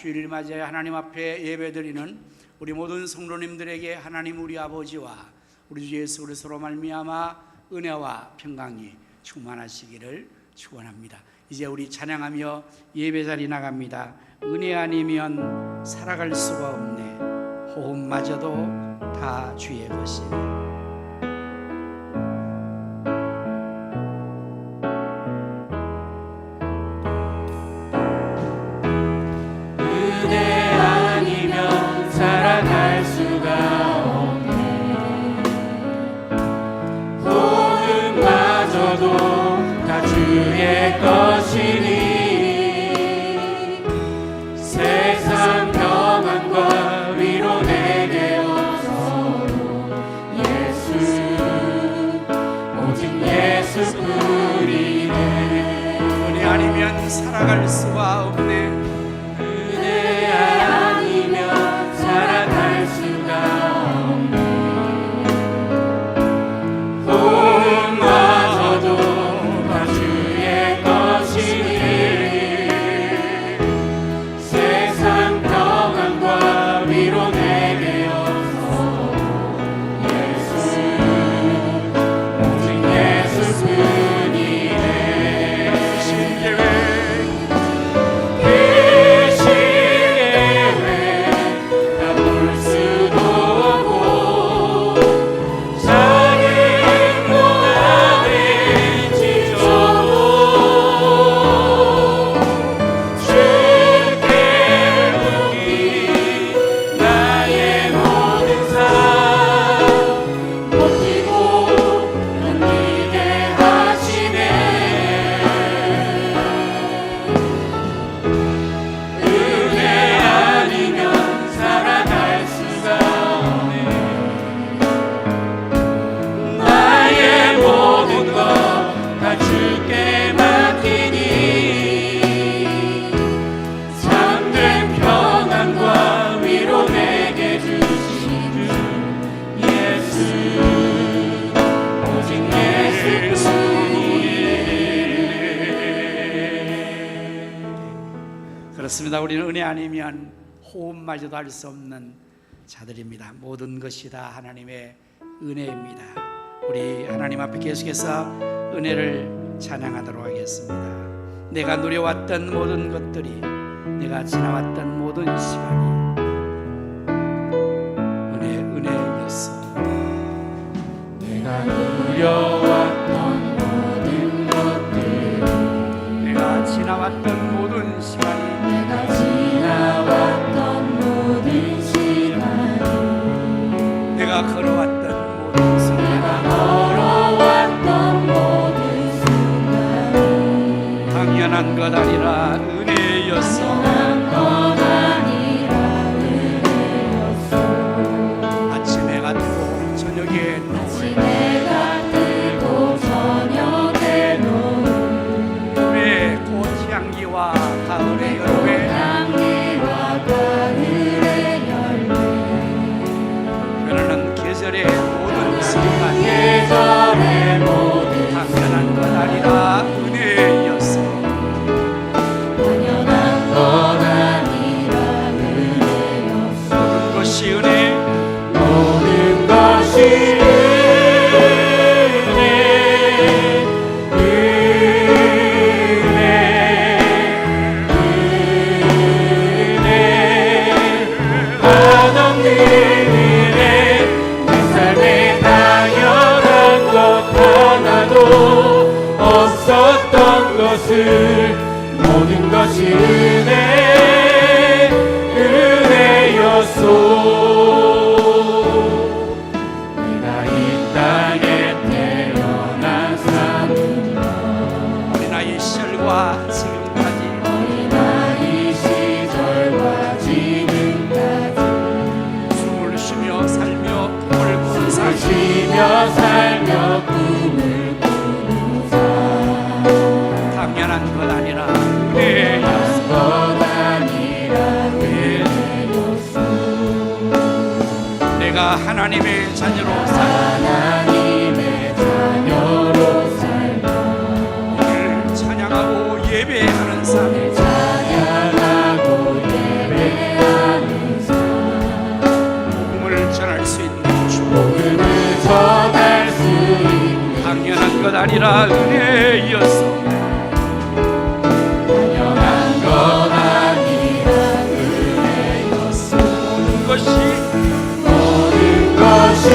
주일을 맞이하여 하나님 앞에 예배드리는 우리 모든 성도님들에게 하나님 우리 아버지와 우리 주 예수 그리스도로 말미암아 은혜와 평강이 충만하시기를 축원합니다. 이제 우리 찬양하며 예배자리 나갑니다. 은혜 아니면 살아갈 수가 없네. 호흡마저도 다 주의 것이네. 주의 것이니 세상 평안과 위로 내게 오소로 예수 오직 예수뿐이네. 은혜 아니면 살아갈 수가 없네. 은혜 아니면 살아갈 수가 없네. 호흡마저도 세상 평안과 위로 내게 오소서 예수 오직 예수뿐이네. 그 신계획 다 볼 수도 없고 작은 고난을 지켜도 그렇습니다. 우리는 은혜 아니면 호흡마저도 할 수 없는 자들입니다. 모든 것이 다 하나님의 은혜입니다. 우리 하나님 앞에 계속해서 은혜를 찬양하도록 하겠습니다. 내가 누려왔던 모든 것들이, 내가 지나왔던 모든 시간이 은혜였어. 내가 누려왔던 모든 것들, 내가 지나왔던 모든 시간이, 내가 지나왔던 모든 시간이, 내가 걸어왔던 모든 순간, 내가 걸어왔던 모든 순간이 당연한 것 아니라 은혜였어. 당연한 것 아니라 은혜였어. 아침에 같고 저녁에 노을, 해가 뜨고 저녁에 노을, 왜 꽃향기와 가을의 열매, 향기와 가을의 열매, 그러는 계절의 모든 순간, 계절의 모든 당연한 것 아니라 은혜였어. 당연한 것 아니라 은혜였어. 모든 것이 은혜, 모든 것이 한없는 은혜, 내 삶에 당연한 것 하나도 없었던 것을 모든 것이 은혜였소. 내가 이 땅에 태어난 삶은 어린아이 시절과 지금까지 어린아이 시절과 지금까지 숨을 쉬며 살며 꿈을 꾸는 삶, 쉬며 살며 꿈을 꾸는 삶, 당연한 것 아니라 은혜였어. 것 아니라 은혜였소. 내가 하나님의 자녀로 살고 하나님의 자녀로 살며 오늘 찬양하고 예배하는 삶, 찬양하고 예배 복음을 전할 수 있는 당연한 것 아니라 은혜였소. 당연한 것 아니라 은혜였소. 모든 것이 모든 것이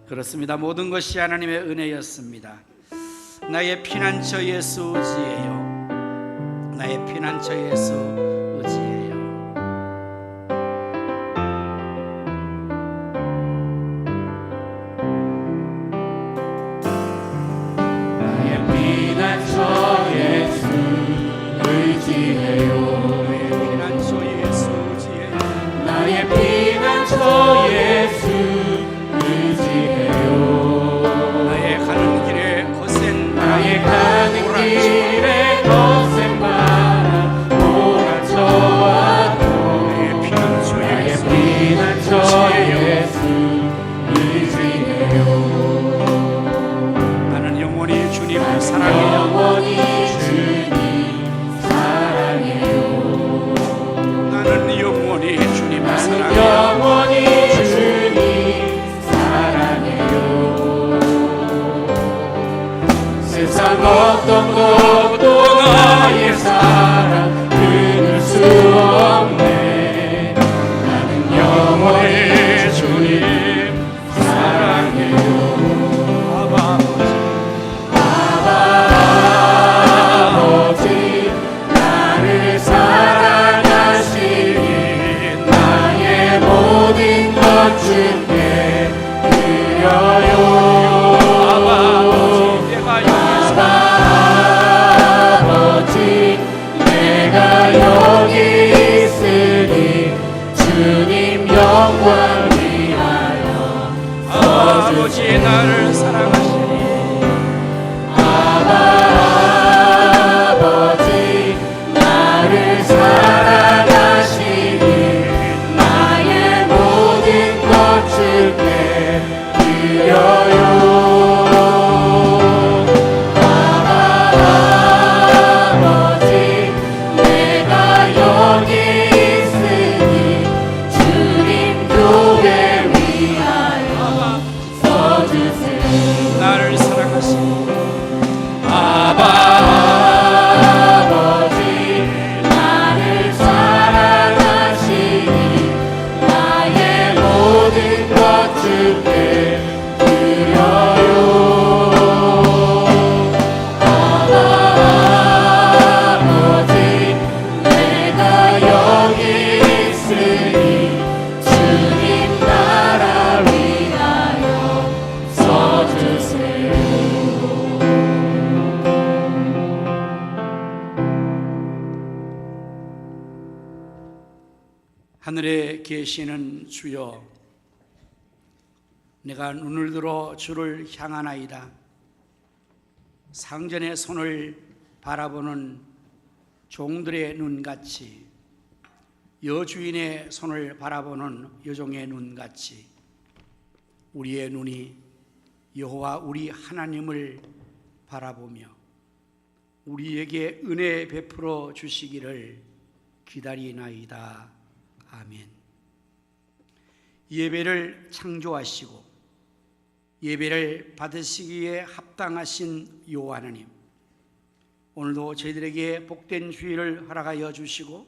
그렇습니다. 모든 것이 하나님의 은혜였습니다. 나의 피난처 예수 의지예요. 나의 피난처 예수 의지예요. 나의 피난처 예수 의지해요. 나의 피난처 예수 의지예요. 나의 피난처 예수 나의 가는 길에 거센 나의 가는 길에 거센 바람 몰아쳐와도 나의 피난처 나의 예수 피난처 예수 의지해요. 나는 영원히 주님 사랑해요. 영원히 주님 사랑해요. 나는 영원히 주님 나는 사랑해요. 영원히 주님 사랑해요. 세상 어떤 것도 나의 사랑 끊을 수 없네. 나는 영원히 주님 사랑해요. 아버지 나를 사랑하시니 나의 모든 것 주께 드려요. 아버지 내가 여기 있으니 주님 영광 위하여 아버지 나를 사랑하시니 아버지 나를 사랑하시니 나의 모든 것 주께 드려요. 아버지 내가 여기 있으니 주님 교회 위하여 서주세요. 나를 사랑하시니 아버지 나를 사랑하시니 나의 모든 것 주께 드려요. 아버지 내가 여기 있으니 주님 나라 위하여 서주세요. 하늘에 계시는 주여, 내가 눈을 들어 주를 향하나이다. 상전의 손을 바라보는 종들의 눈같이, 여주인의 손을 바라보는 여종의 눈같이 우리의 눈이 여호와 우리 하나님을 바라보며 우리에게 은혜 베풀어 주시기를 기다리나이다. 아멘. 예배를 창조하시고 예배를 받으시기에 합당하신 여호와 하나님, 오늘도 저희들에게 복된 주일을 허락하여 주시고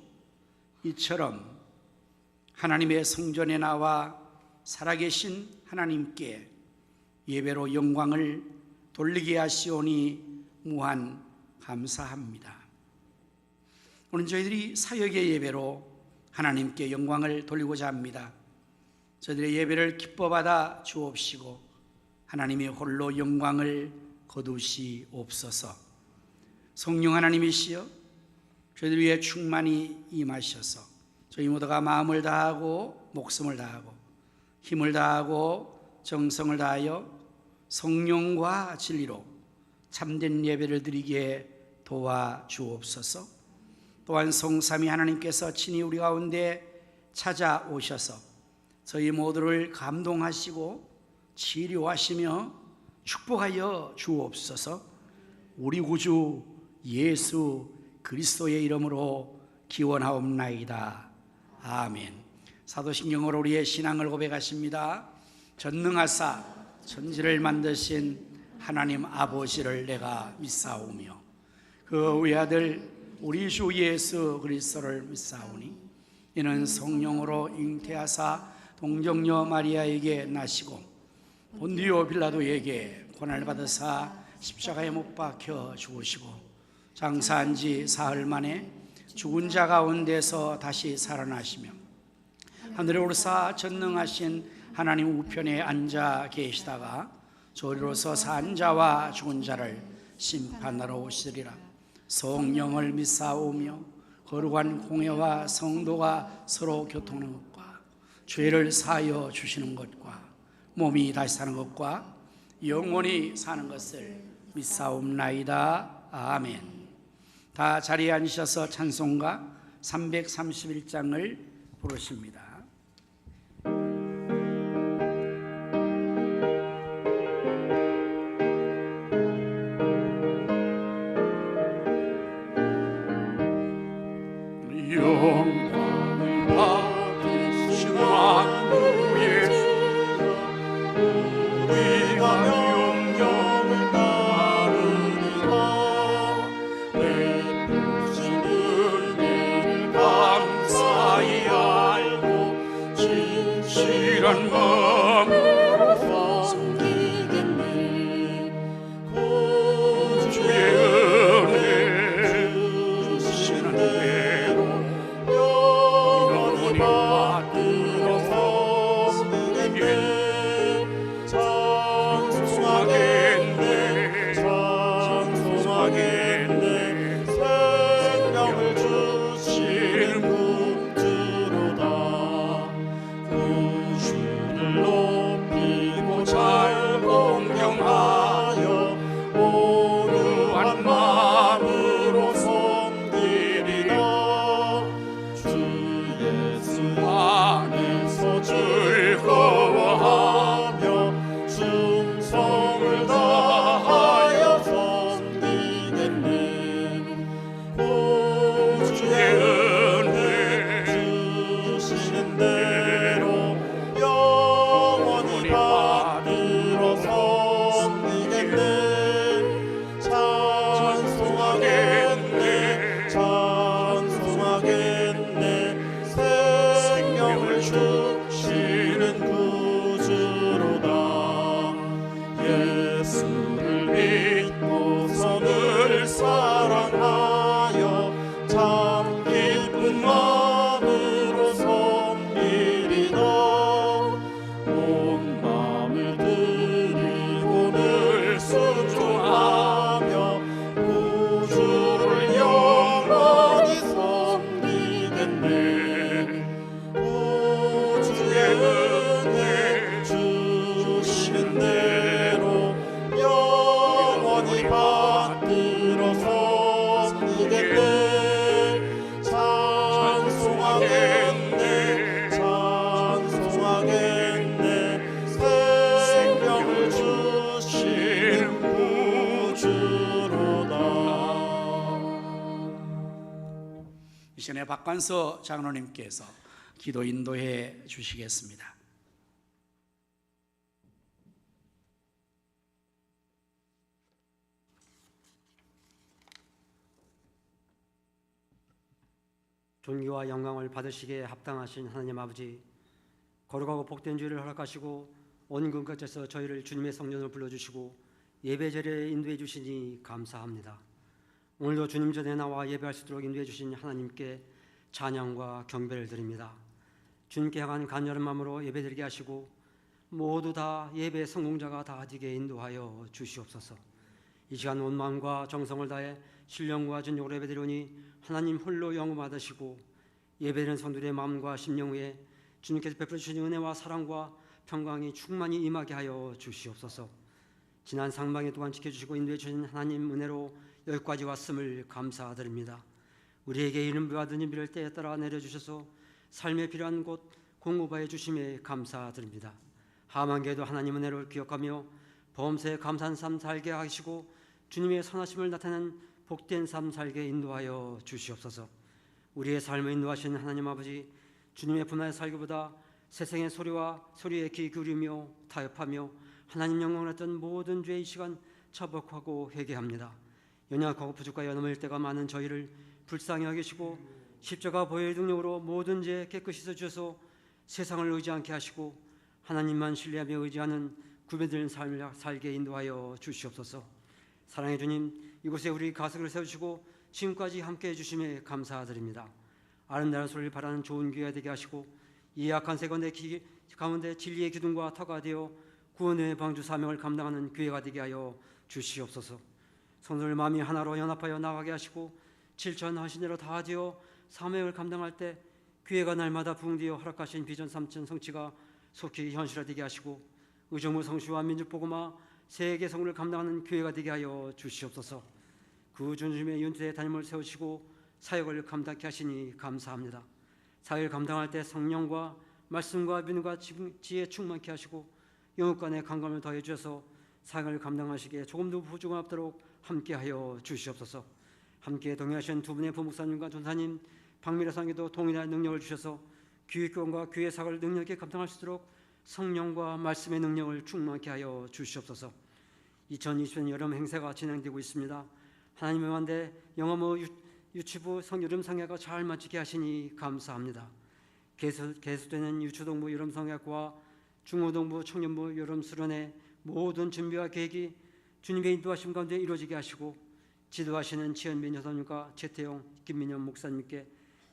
이처럼 하나님의 성전에 나와 살아계신 하나님께 예배로 영광을 돌리게 하시오니 무한 감사합니다. 오늘 저희들이 사역의 예배로 하나님께 영광을 돌리고자 합니다. 저희들의 예배를 기뻐 받아 주옵시고 하나님이 홀로 영광을 거두시옵소서. 성령 하나님이시여 저희들 위해 충만히 임하셔서 저희 모두가 마음을 다하고 목숨을 다하고 힘을 다하고 정성을 다하여 성령과 진리로 참된 예배를 드리게 도와주옵소서. 또한 성삼위 하나님께서 친히 우리 가운데 찾아오셔서 저희 모두를 감동하시고 치료하시며 축복하여 주옵소서. 우리 구주 예수 그리스도의 이름으로 기원하옵나이다. 아멘. 사도신경으로 우리의 신앙을 고백하십니다. 전능하사 천지를 만드신 하나님 아버지를 내가 믿사오며 그 외아들 우리 주 예수 그리스도를 믿사오니 이는 성령으로 잉태하사 동정녀 마리아에게 나시고 본디오 빌라도에게 고난을 받으사 십자가에 못 박혀 죽으시고 장사한 지 사흘 만에 죽은 자 가운데서 다시 살아나시며 하늘에 오르사 전능하신 하나님 우편에 앉아 계시다가 저리로서 산 자와 죽은 자를 심판하러 오시리라. 성령을 믿사오며 거룩한 공회와 성도가 서로 교통하는 것과 죄를 사하여 주시는 것과 몸이 다시 사는 것과 영원히 사는 것을 믿사옵나이다. 아멘. 다 자리에 앉으셔서 찬송가 331장을 부르십니다. 영광을 받으신 왕후의 우리가 명령을 따르리라. 베푸신 은혜를 감사히 알고 진실한 마음으로 섬기겠네. 구주의 은혜 주시는 대로 영원히 받들어 섬기겠네. 찬송하겠네. 찬송하겠네. 생명을 주시는 구주로다. 구주를 높이고 잘 공경하여 오르한 마음으로 섬기리라. 주 예수 안에서 즐거워하며 충성을 다하여 섬기겠네. 구주의 은혜 주시는 대로 영원히 받들어 섬기겠네. 찬송하겠네. 찬송하겠네. 생명을 주시는 구주로다. 예수를 믿고서 늘 사랑하여 참 기쁜 마음으로 섬기리라. 온 마음을 드리고 늘 순종하며 구주를 영원히 섬기겠네. 구주의 은혜 주시는 대로 영원히 받들어 섬기겠네. 찬송하겠네. 찬송하겠네. 생명을 주시는 구주로다. 이 시간에 박관서 장로님께서 기도 인도해 주시겠습니다. 존귀와 영광을 받으시기에 합당하신 하나님 아버지, 거룩하고 복된 주일을 허락하시고 온 끝에서 저희를 주님의 성전으로 불러주시고 예배 자리에 인도해 주시니 감사합니다. 오늘도 주님 전에 나와 예배할 수 있도록 인도해 주신 하나님께 찬양과 경배를 드립니다. 주님께 향한 간절한 마음으로 예배드리게 하시고 모두 다 예배 성공자가 다 되게 인도하여 주시옵소서. 이 시간 온 마음과 정성을 다해 신령과 진정으로 예배드리오니 하나님 홀로 영광 받으시고 예배드리는 성도들의 마음과 심령 위에 주님께서 베풀어 주신 은혜와 사랑과 평강이 충만히 임하게 하여 주시옵소서. 지난 상방에 동안 지켜주시고 인도해 주신 하나님 은혜로 여기까지 왔음을 감사드립니다. 우리에게 이름 받은 일을 때에 따라 내려주셔서 삶에 필요한 곳 공급하여 주심에 감사드립니다. 하만게도 하나님 은혜를 기억하며 범사에 감사한 삶 살게 하시고 주님의 선하심을 나타내는 복된 삶 살게 인도하여 주시옵소서. 우리의 삶을 인도하신 하나님 아버지, 주님의 분하에 살기보다 세상의 소리에 귀 기울이며 타협하며 하나님 영광을 했던 모든 죄의 시간 자복하고 회개합니다. 연약하고 부족과 연엄할 때가 많은 저희를 불쌍히 여기시고 십자가 보혈 능력으로 모든 죄 깨끗이 씻어주셔서 세상을 의지 않게 하시고 하나님만 신뢰하며 의지하는 구별된 삶을 살게 인도하여 주시옵소서. 사랑의 주님, 이곳에 우리 가석을 세우시고 지금까지 함께해 주심에 감사드립니다. 아름다운 소리를 바라는 좋은 교회가 되게 하시고 이 약한 세건대 가운데 진리의 기둥과 터가 되어 구원의 방주 사명을 감당하는 교회가 되게 하여 주시옵소서. 성도들 마음이 하나로 연합하여 나가게 하시고 질천하신 대로 다 되어 사명을 감당할 때 교회가 날마다 부흥되어 허락하신 비전 3천 성취가 속히 현실화되게 하시고 의정부 성취와 민족복음화 세계 성을 감당하는 교회가 되게 하여 주시옵소서. 그 주님의 윤태의 담임을 세우시고 사역을 감당케 하시니 감사합니다. 사역을 감당할 때 성령과 말씀과 믿음과 지혜 충만케 하시고 영육간의 강감을 더해 주셔서 사역을 감당하시기에 조금도 부족함 없도록 함께하여 주시옵소서. 함께 동행하신 두 분의 부목사님과 전사님, 박미라 상에도 동일한 능력을 주셔서 교육교원과 교회 사역을 능력있게 감당할 수 있도록 성령과 말씀의 능력을 충만케 하여 주시옵소서. 2020년 여름 행사가 진행되고 있습니다. 하나님의 만대 영어모 유치부 성여름 성회가 잘 마치게 하시니 감사합니다. 개수되는 유초동부 여름 성회과 중고동부 청년부 여름 수련회 모든 준비와 계획이 주님의 인도하심 가운데 이루어지게 하시고 지도하시는 지현민 여사님과 최태용 김민현 목사님께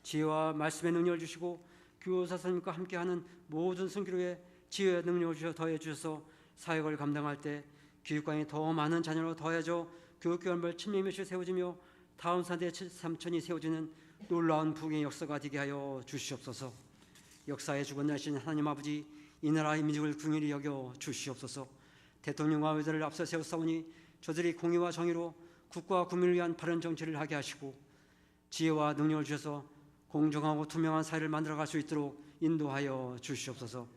지혜와 말씀의 능력을 주시고 교사 선생님과 함께하는 모든 선교로의 지혜와 능력을 주셔 더해 주셔서 사역을 감당할 때 교육관이 더 많은 자녀로 더해져 교육교원별 친밀мет이 세워지며 다음 세대 3천이 세워지는 놀라운 부흥의 역사가 되게 하여 주시옵소서. 역사에 주관하신 하나님 아버지, 이 나라의 민족을 긍휼히 여겨 주시옵소서. 대통령과 의사를 앞서 세웠사오니 저들이 공의와 정의로 국가와 국민을 위한 바른 정치를 하게 하시고 지혜와 능력을 주셔서 공정하고 투명한 사회를 만들어갈 수 있도록 인도하여 주시옵소서.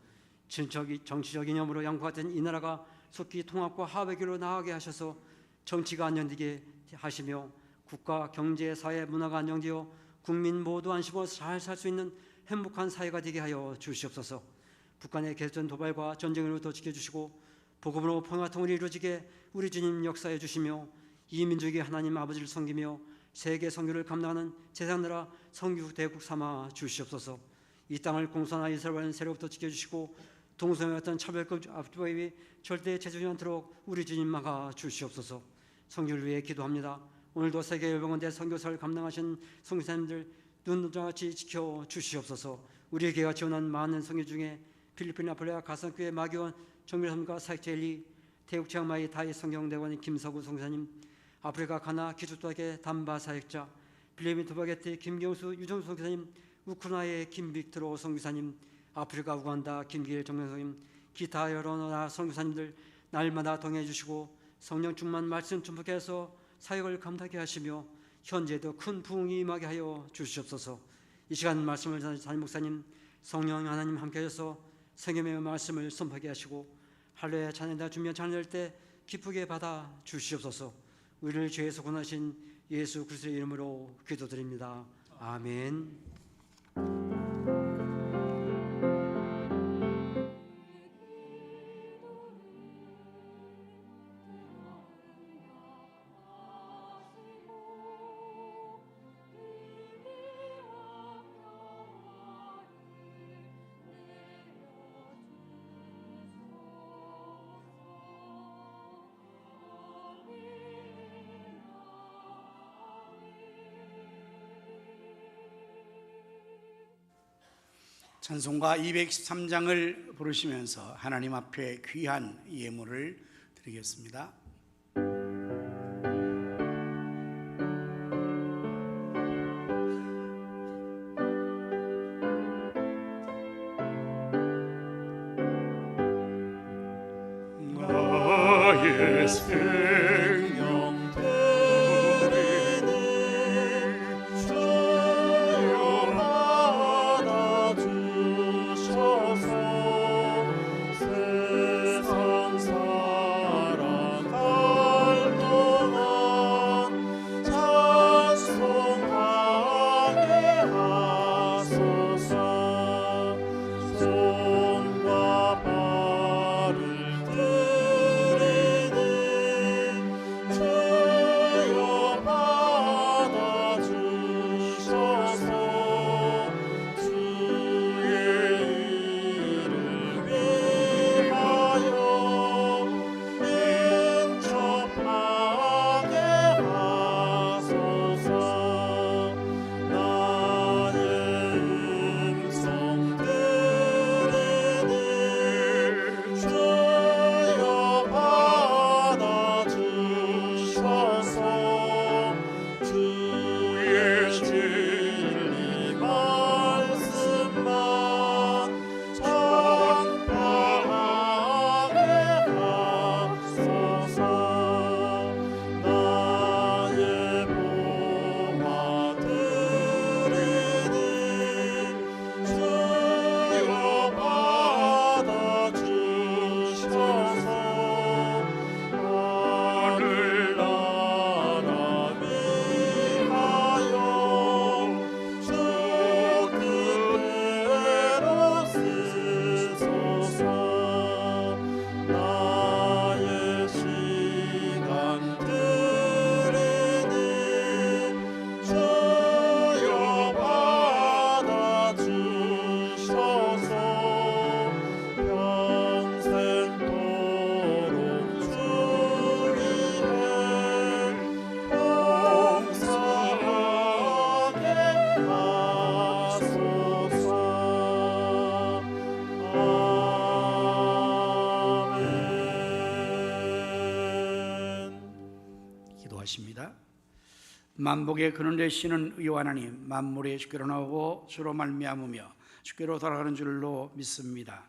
정치적 이념으로 양분화된 이 나라가 속히 통합과 화합의 길로 나아가게 하셔서 정치가 안정되게 하시며 국가, 경제, 사회, 문화가 안정되어 국민 모두 안심하고 잘 살 수 있는 행복한 사회가 되게 하여 주시옵소서. 북한의 개전 도발과 전쟁으로부터 지켜주시고 복음으로 평화통일이 이루어지게 우리 주님 역사해 주시며 이 민족이 하나님 아버지를 섬기며 세계 선교를 감당하는 세상나라 선교 대국 삼아 주시옵소서. 이 땅을 공산화 이스라엘 세력부터 지켜주시고 동성애 같은 차별급 압주법이 절대 제정이 않도록 우리 주님 막아 주시옵소서. 선교를 위해 기도합니다. 오늘도 세계 열방원대 선교사를 감당하신 선교사님들 눈동자같이 지켜 주시옵소서. 우리 교회가 지원한 많은 선교 중에 필리핀 나폴레아 가상교회 마기원 정밀선과 사역자 엘리, 태국 치앙마이 다이 성경대원 김서구 선교사님, 아프리카 가나 기초도학의 담바 사역자, 필리핀 토바게티 김경수 유정수 선교사님, 우크라이나의 김빅트로 선교사님, 아프리카 우간다 김길 정명선님, 기타 여러 나라 선교사님들 날마다 동행해 주시고 성령 충만 말씀 충만케 해서 사역을 감당하게 하시며 현재도 큰 부흥이 임하게 하여 주시옵소서. 이 시간 말씀을 전하신 목사님, 성령 하나님 함께 하셔서 생명의 말씀을 선포하게 하시고 할례 찬양다 준비한 찬양할 때 기쁘게 받아 주시옵소서. 우리를 죄에서 구원하신 예수 그리스도의 이름으로 기도드립니다. 아멘. 찬송가 213장을 부르시면서 하나님 앞에 귀한 예물을 드리겠습니다. 나의 생명 드리니 주여 받아주셔서 세상 살아갈 동안 찬송하게 하소서. 손과 발을 드리니 주여 받아주셔서 주의 일을 위하여 인접하게 하소서. 나의 음성 드리니 주여 받아주셔서 주의 진리 말씀만 전파하게 하소서. 나의 보화 드리니 주여 받아주셔서 하늘나라 위하여 주 뜻대로 쓰소서. 나의 시간 드리니 주여 받아주셔서 평생토록 주 위해 봉사하게 하소서. 아멘. 기도하십니다. 만복의 근원 되시는 의와 하나님, 만물에 주께로 나오고 주로 말미암으며 주께로 돌아가는 줄로 믿습니다.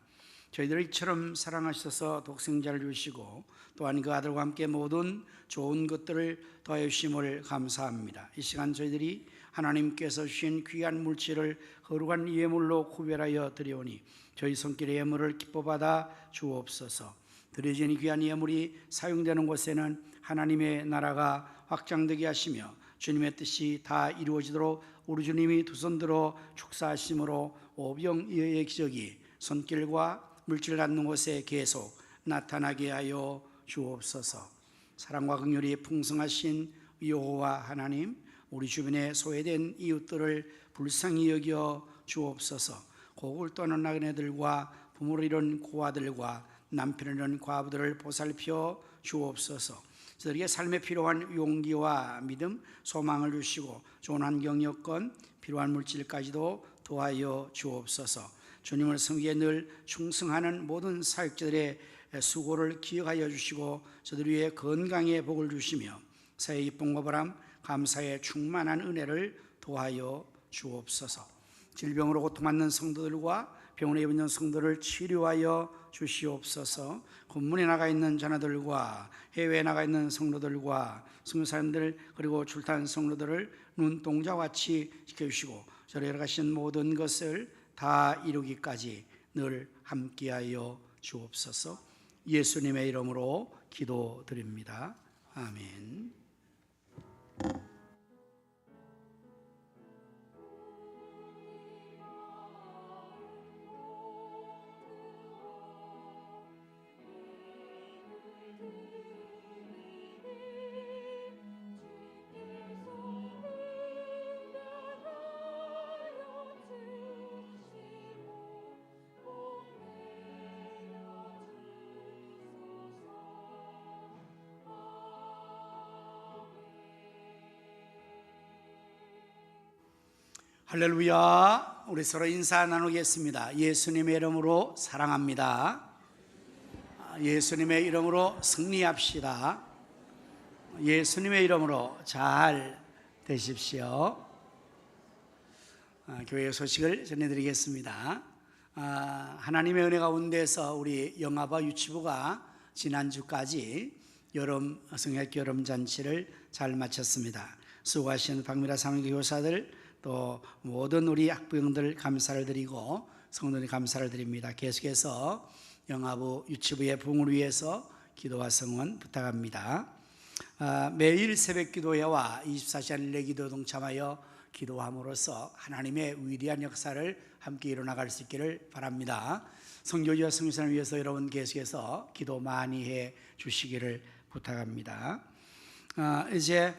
저희들을 이처럼 사랑하셔서 독생자를 주시고 또한 그 아들과 함께 모든 좋은 것들을 더해 주심을 감사합니다. 이 시간 저희들이 하나님께서 주신 귀한 물질을 거룩한 예물로 구별하여 드리오니 저희 손길의 예물을 기뻐 받아 주옵소서. 드려진 귀한 예물이 사용되는 곳에는 하나님의 나라가 확장되게 하시며 주님의 뜻이 다 이루어지도록 우리 주님이 두 손 들어 축사하심으로 오병이어의 기적이 손길과 물질 갖는 곳에 계속 나타나게 하여 주옵소서. 사랑과 긍휼이 풍성하신 여호와 하나님, 우리 주변에 소외된 이웃들을 불쌍히 여겨 주옵소서. 곡을 떠난 나그네들과 부모를 잃은 고아들과 남편을 잃은 과부들을 보살펴 주옵소서. 저들에게 삶에 필요한 용기와 믿음, 소망을 주시고 좋은 환경 여건, 필요한 물질까지도 도와여 주옵소서. 주님을 섬기에 늘 충성하는 모든 사역자들의 수고를 기억하여 주시고 저들 위해 건강의 복을 주시며 새해 기쁨과 보람, 감사의 충만한 은혜를 도와여 주옵소서. 질병으로 고통받는 성도들과 병원에 입은 성도를 치료하여 주시옵소서. 군문에 나가 있는 자녀들과 해외에 나가 있는 성도들과 선교사님들 그리고 출탄 성도들을 눈동자와 같이 지켜주시고 저를 열어가신 모든 것을 다 이루기까지 늘 함께하여 주옵소서. 예수님의 이름으로 기도드립니다. 아멘. 할렐루야. 우리 서로 인사 나누겠습니다. 예수님의 이름으로 사랑합니다. 예수님의 이름으로 승리합시다. 예수님의 이름으로 잘 되십시오. 교회 소식을 전해드리겠습니다. 하나님의 은혜 가운데서 우리 영아바 유치부가 지난주까지 여름 성약교 여름 잔치를 잘 마쳤습니다. 수고하신 박미라 사무교 교사들 또 모든 우리 학부형들 감사를 드리고 성도님 감사를 드립니다. 계속해서 영아부 유치부의 부흥을 위해서 기도와 성원 부탁합니다. 매일 새벽 기도회와 24시간 릴레이 기도 동참하여 기도함으로써 하나님의 위대한 역사를 함께 이뤄나갈 수 있기를 바랍니다. 성교지와 성교사를 위해서 여러분 계속해서 기도 많이 해 주시기를 부탁합니다. 이제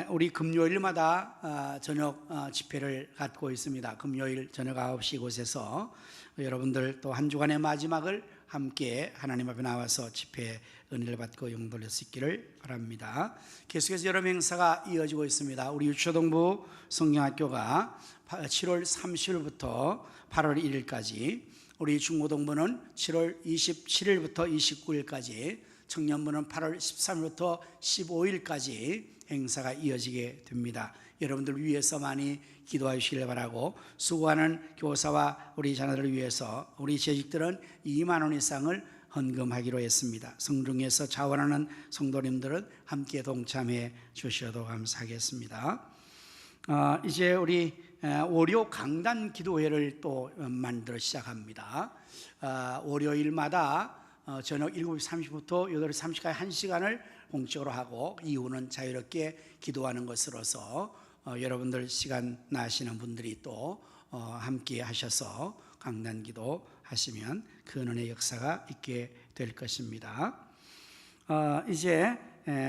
우리 금요일마다 저녁 집회를 갖고 있습니다. 금요일 저녁 9시 이곳에서 여러분들 또 한 주간의 마지막을 함께 하나님 앞에 나와서 집회 은혜를 받고 영돌릴 수 있기를 바랍니다. 계속해서 여러 행사가 이어지고 있습니다. 우리 유초동부 성경학교가 7월 30일부터 8월 1일까지, 우리 중고동부는 7월 27일부터 29일까지, 청년부는 8월 13일부터 15일까지 행사가 이어지게 됩니다. 여러분들 위해서 많이 기도해 주시길 바라고, 수고하는 교사와 우리 자녀들을 위해서 우리 재직들은 2만 원 이상을 헌금하기로 했습니다. 성중에서 자원하는 성도님들은 함께 동참해 주셔도 감사하겠습니다. 이제 우리 월요 강단 기도회를 또 만들어 시작합니다. 월요일마다 저녁 7시 30분부터 8시 30분까지 1시간을 공적으로 하고 이후는 자유롭게 기도하는 것으로서 여러분들 시간 나시는 분들이 또 함께 하셔서 강단기도 하시면 그 은혜의 역사가 있게 될 것입니다. 이제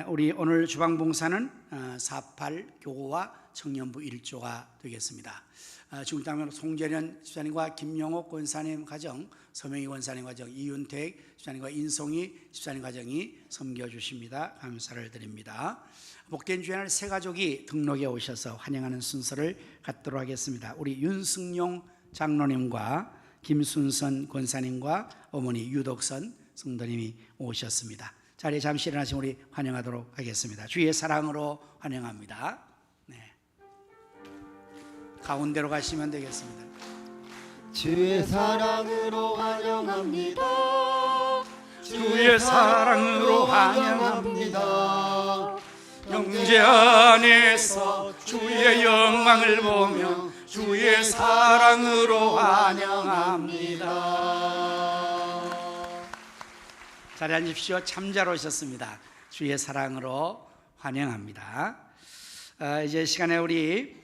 우리 오늘 주방봉사는 48 교구와 청년부 1조가 되겠습니다. 중국당면 송재련 집사님과 김용옥 권사님 가정, 서명희 권사님 가정, 이윤택 집사님과 인송이 집사님 가정이 섬겨주십니다. 감사를 드립니다. 복된 주일날 세 가족이 등록에 오셔서 환영하는 순서를 갖도록 하겠습니다. 우리 윤승용 장로님과 김순선 권사님과 어머니 유덕선 성도님이 오셨습니다. 자리에 잠시 일어나시면 우리 환영하도록 하겠습니다. 주의 사랑으로 환영합니다. 가운데로 가시면 되겠습니다. 주의 사랑으로 환영합니다. 주의 사랑으로 환영합니다. 형제 안에서 주의 영광을 보며 주의 사랑으로 환영합니다. 자리에 앉으십시오. 참 잘 오셨습니다. 주의 사랑으로 환영합니다. 이제 시간에 우리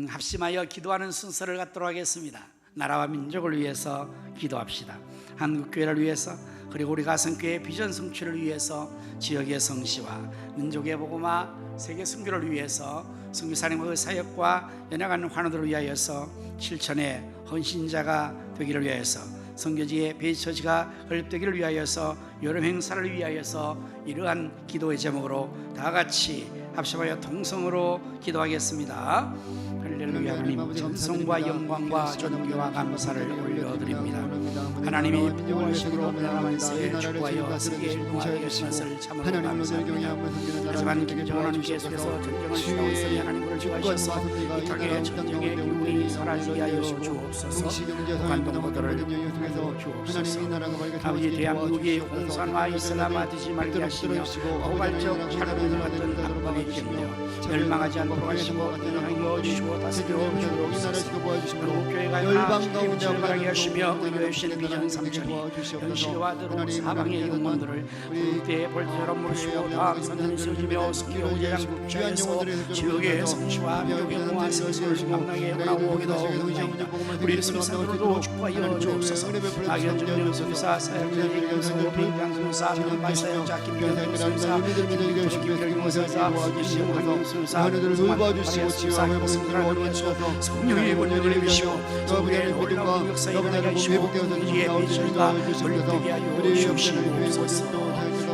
합심하여 기도하는 순서를 갖도록 하겠습니다. 나라와 민족을 위해서 기도합시다. 한국교회를 위해서, 그리고 우리 가성교회 비전 성취를 위해서, 지역의 성시와 민족의 복음화, 세계 선교를 위해서, 선교사님과 그 사역과 연약한 환우들을 위하여서, 실천의 헌신자가 되기를 위하여서, 선교지의 베이처지가 건립되기를 위하여서, 여름 행사를 위하여서, 이러한 기도의 제목으로 다 같이 합심하여 동성으로 기도하겠습니다. 할렐루야. 하나님 전성과 영광과 존귀와 감사를 올려드립니다. 하나님이 보호하심으로 나라만세에 축구하여 세계에 일동하게 하신 것을 참으로 감사합니다. 하지만 김정은 계속해서 전쟁을 치르고 있으니 하나님을 주하셔서 이 땅의 전쟁의 기운이 사라지게 하여 주옵소서. 북한 동포들을 주옵소서. 아버지 대한민국이 공산화 이슬람화 되지 말게 하시며 고발적 살아있는 같은 압박이 견뎌 멸망하지 않도록 하시고 인하여 주시고 다스려 주옵소서. 교회가 열방 가운데 바라게 하시며 의료해 주신 비전 3천이 현실화 들어온 사방의 영혼들을 그때의 벌처럼 모시고 다음 선전이 세워지며 스키로 우제장 국자에서 지역의 성취와 미국의 공화 성수를 만나게 원하오기도 합니다. 우리 성산으로도 축복하여 주옵소서. 악연 정령 성사 사역자의 김성호 빙장 성사 말사역자 김병 성사 김병 성사 김병 성사 하늘을 돌봐주시고 치유와 회복을 원하셔서 성령의 권능을 입으시고 성부의 놀라운 역사에 일어나게 하시고 우리의 미션과 돌리게 하여 주시옵소서.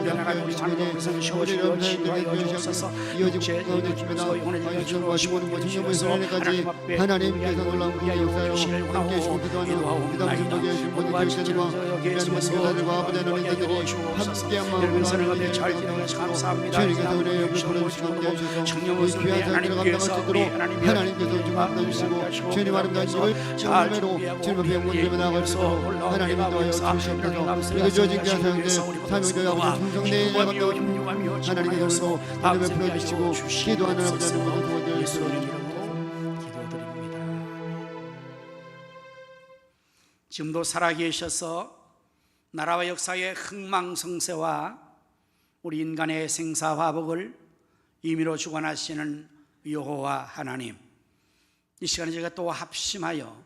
연약한 우리 장로를 성시오시고 치유하여 주옵소서. 육체 주면서 영혼의 주로 시원하게 주시면서 하나님 앞에 하나님께서 놀라운 위하여 역사요 주시길 함께 해주시고 원하오 기도하옵나이다. 기도하옵나이다. 모두가 지체는 여기에서 아들과 아버지의 하나님께서 주옵소서. 함께 여러분 사는 가운데 마음으로 잘 지내셔서 감사합니다. 주님께서 우리의 옆에 보내주시고 함께 하셔서 청년모습 귀한 하나님께서 사역을 우리 감당할 하나님께서 좀 감당하시고 주님 아름다운 일을 정말로 주님 앞에 영광드리며 나아갈 수 있도록 하나님 인도하여 주시옵소서. 이거 주어진 귀한 사역들 사명자의 아버지 충성내에 나갔던 하나님께서 오늘 베풀어 주시고 기도하는 아버지 하나님 모두 도와주시옵소서. 예수님 이름으로 기도드립니다. 지금도 살아계셔서 나라와 역사의 흥망성쇠와 우리 인간의 생사화복을 임의로 주관하시는 여호와 하나님, 이 시간에 저희가 또 합심하여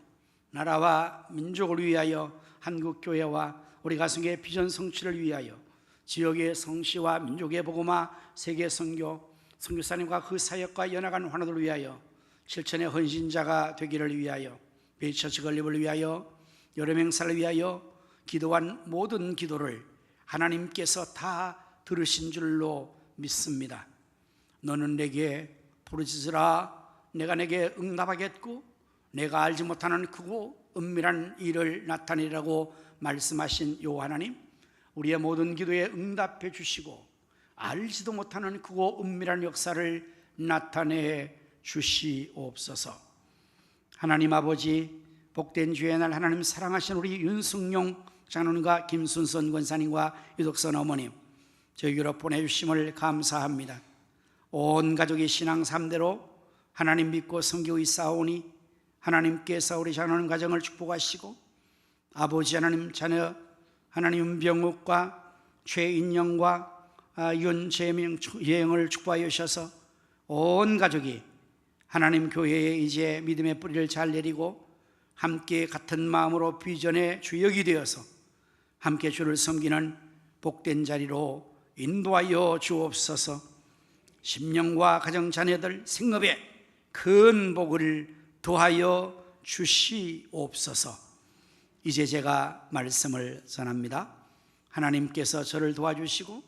나라와 민족을 위하여 한국교회와 우리 가슴의 비전 성취를 위하여 지역의 성시와 민족의 복음화, 세계 선교, 선교사님과 그 사역과 연합한 환우들을 위하여 실천의 헌신자가 되기를 위하여 베이처치 건립을 위하여 여름 행사를 위하여 기도한 모든 기도를 하나님께서 다 들으신 줄로 믿습니다. 너는 내게 부르짖으라 내가 내게 응답하겠고 내가 알지 못하는 크고 은밀한 일을 나타내라고 말씀하신 요 하나님, 우리의 모든 기도에 응답해 주시고 알지도 못하는 크고 은밀한 역사를 나타내 주시옵소서. 하나님 아버지, 복된 주의 날 하나님 사랑하신 우리 윤승용 장로님과 김순선 권사님과 유덕선 어머님 저희로 보내주심을 감사합니다. 온 가족이 신앙 3대로 하나님 믿고 섬기고 있사오니 하나님께서 우리 장로님 가정을 축복하시고 아버지 하나님 자녀 하나님 윤병욱과 최인영과 윤재명 예영을 축복하여 주셔서 온 가족이 하나님 교회에 이제 믿음의 뿌리를 잘 내리고 함께 같은 마음으로 비전의 주역이 되어서 함께 주를 섬기는 복된 자리로 인도하여 주옵소서. 심령과 가정 자녀들 생업에 큰 복을 더하여 주시옵소서. 이제 제가 말씀을 전합니다. 하나님께서 저를 도와주시고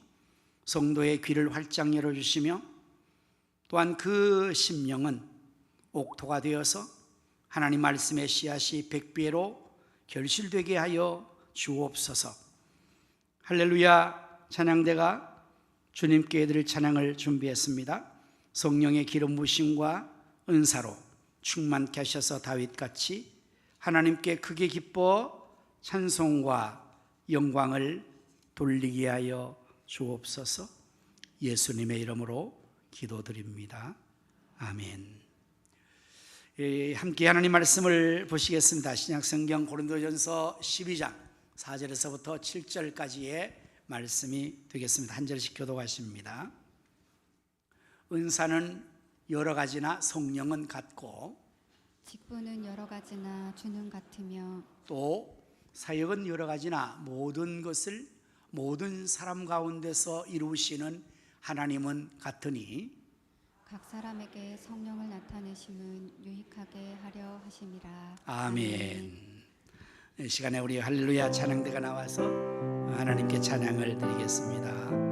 성도의 귀를 활짝 열어주시며 또한 그 심령은 옥토가 되어서 하나님 말씀의 씨앗이 백배로 결실되게 하여 주옵소서. 할렐루야. 찬양대가 주님께 드릴 찬양을 준비했습니다. 성령의 기름 부으심과 은사로 충만케 하셔서 다윗같이 하나님께 크게 기뻐 찬송과 영광을 돌리게 하여 주옵소서. 예수님의 이름으로 기도드립니다. 아멘. 함께 하나님 말씀을 보시겠습니다. 신약성경 고린도전서 12장 4절에서부터 7절까지의 말씀이 되겠습니다. 한 절씩 교독하십니다. 은사는 여러 가지나 성령은 같고 직분은 여러 가지나 주는 같으며 또 사역은 여러 가지나 모든 것을 모든 사람 가운데서 이루시는 하나님은 같으니 각 사람에게 성령을 나타내심은 유익하게 하려 하심이라. 아멘. 이 시간에 우리 할렐루야 찬양대가 나와서 하나님께 찬양을 드리겠습니다.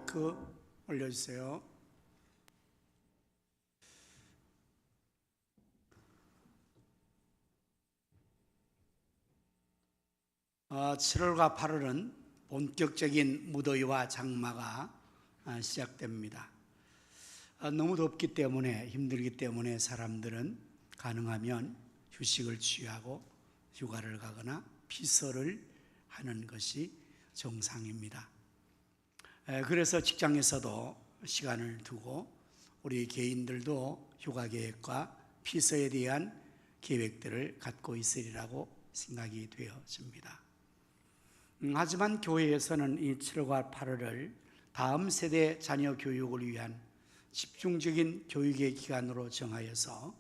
마이크 올려주세요. 어, 7월과 8월은 본격적인 무더위와 장마가 시작됩니다. 너무 덥기 때문에 힘들기 때문에 사람들은 가능하면 휴식을 취하고 휴가를 가거나 피서를 하는 것이 정상입니다. 그래서 직장에서도 시간을 두고 우리 개인들도 휴가 계획과 피서에 대한 계획들을 갖고 있으리라고 생각이 되어집니다. 하지만 교회에서는 이 7월과 8월을 다음 세대 자녀 교육을 위한 집중적인 교육의 기간으로 정하여서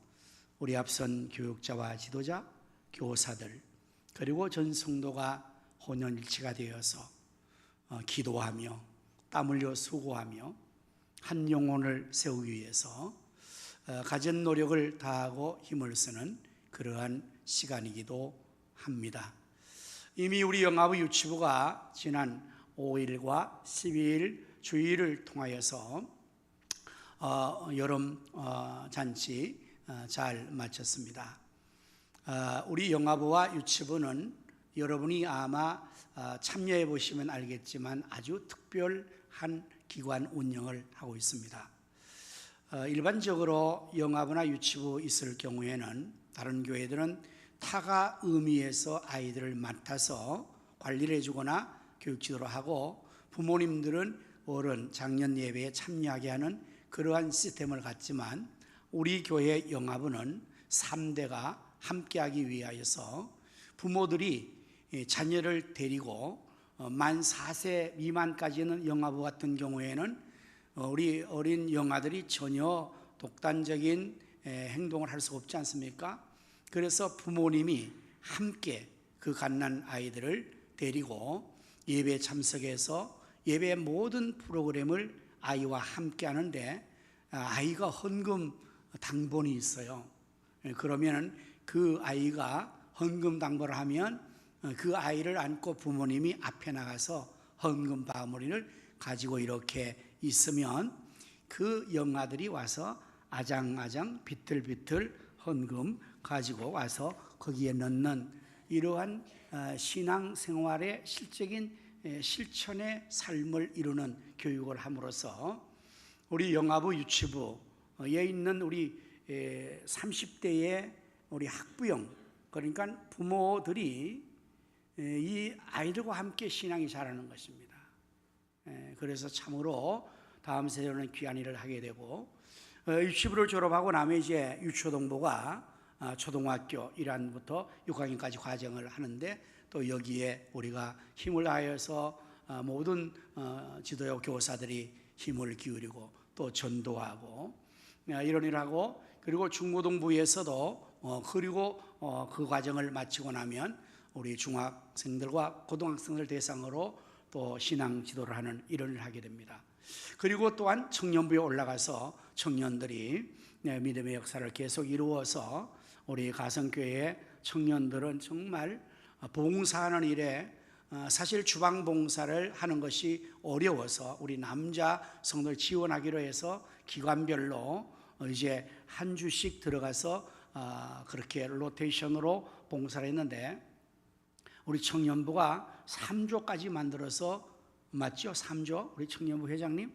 우리 앞선 교육자와 지도자, 교사들 그리고 전 성도가 혼연일체가 되어서 기도하며 땀 흘려 수고하며 한 영혼을 세우기 위해서 가진 노력을 다하고 힘을 쓰는 그러한 시간이기도 합니다. 이미 우리 영아부 유치부가 지난 5일과 12일 주일을 통하여서 여름 잔치 잘 마쳤습니다. 우리 영아부와 유치부는 여러분이 아마 참여해 보시면 알겠지만 아주 특별한 기관 운영을 하고 있습니다. 일반적으로 영아부나 유치부 있을 경우에는 다른 교회들은 타가 의미에서 아이들을 맡아서 관리를 해주거나 교육 지도를 하고 부모님들은 어른 장년 예배에 참여하게 하는 그러한 시스템을 갖지만 우리 교회 영아부는 3대가 함께하기 위하여서 부모들이 자녀를 데리고 만 4세 미만까지는 영아부 같은 경우에는 우리 어린 영아들이 전혀 독단적인 행동을 할 수가 없지 않습니까? 그래서 부모님이 함께 그 갓난 아이들을 데리고 예배에 참석해서 예배의 모든 프로그램을 아이와 함께 하는데 아이가 헌금 당번이 있어요. 그러면 그 아이가 헌금 당번을 하면 그 아이를 안고 부모님이 앞에 나가서 헌금 바구니를 가지고 이렇게 있으면 그 영아들이 와서 아장아장 비틀비틀 헌금 가지고 와서 거기에 넣는 이러한 신앙생활의 실적인 실천의 삶을 이루는 교육을 함으로써 우리 영아부 유치부에 있는 우리 30대의 우리 학부형 그러니까 부모들이 이 아이들과 함께 신앙이 자라는 것입니다. 그래서 참으로 다음 세대로는 귀한 일을 하게 되고 유치부를 졸업하고 나면 이제 유초동부가 초등학교 1학년부터 6학년까지 과정을 하는데 또 여기에 우리가 힘을 다하여서 모든 지도자 교사들이 힘을 기울이고 또 전도하고 이런 일을 하고 그리고 중고등부에서도 그리고 그 과정을 마치고 나면 우리 중학생들과 고등학생들 대상으로 또 신앙 지도를 하는 이런 일을 하게 됩니다. 그리고 또한 청년부에 올라가서 청년들이 믿음의 역사를 계속 이루어서 우리 가성교회 청년들은 정말 봉사하는 일에 사실 주방 봉사를 하는 것이 어려워서 우리 남자 성도를 지원하기로 해서 기관별로 이제 한 주씩 들어가서 그렇게 로테이션으로 봉사를 했는데 우리 청년부가 3조까지 만들어서 맞죠? 3조? 우리 청년부 회장님?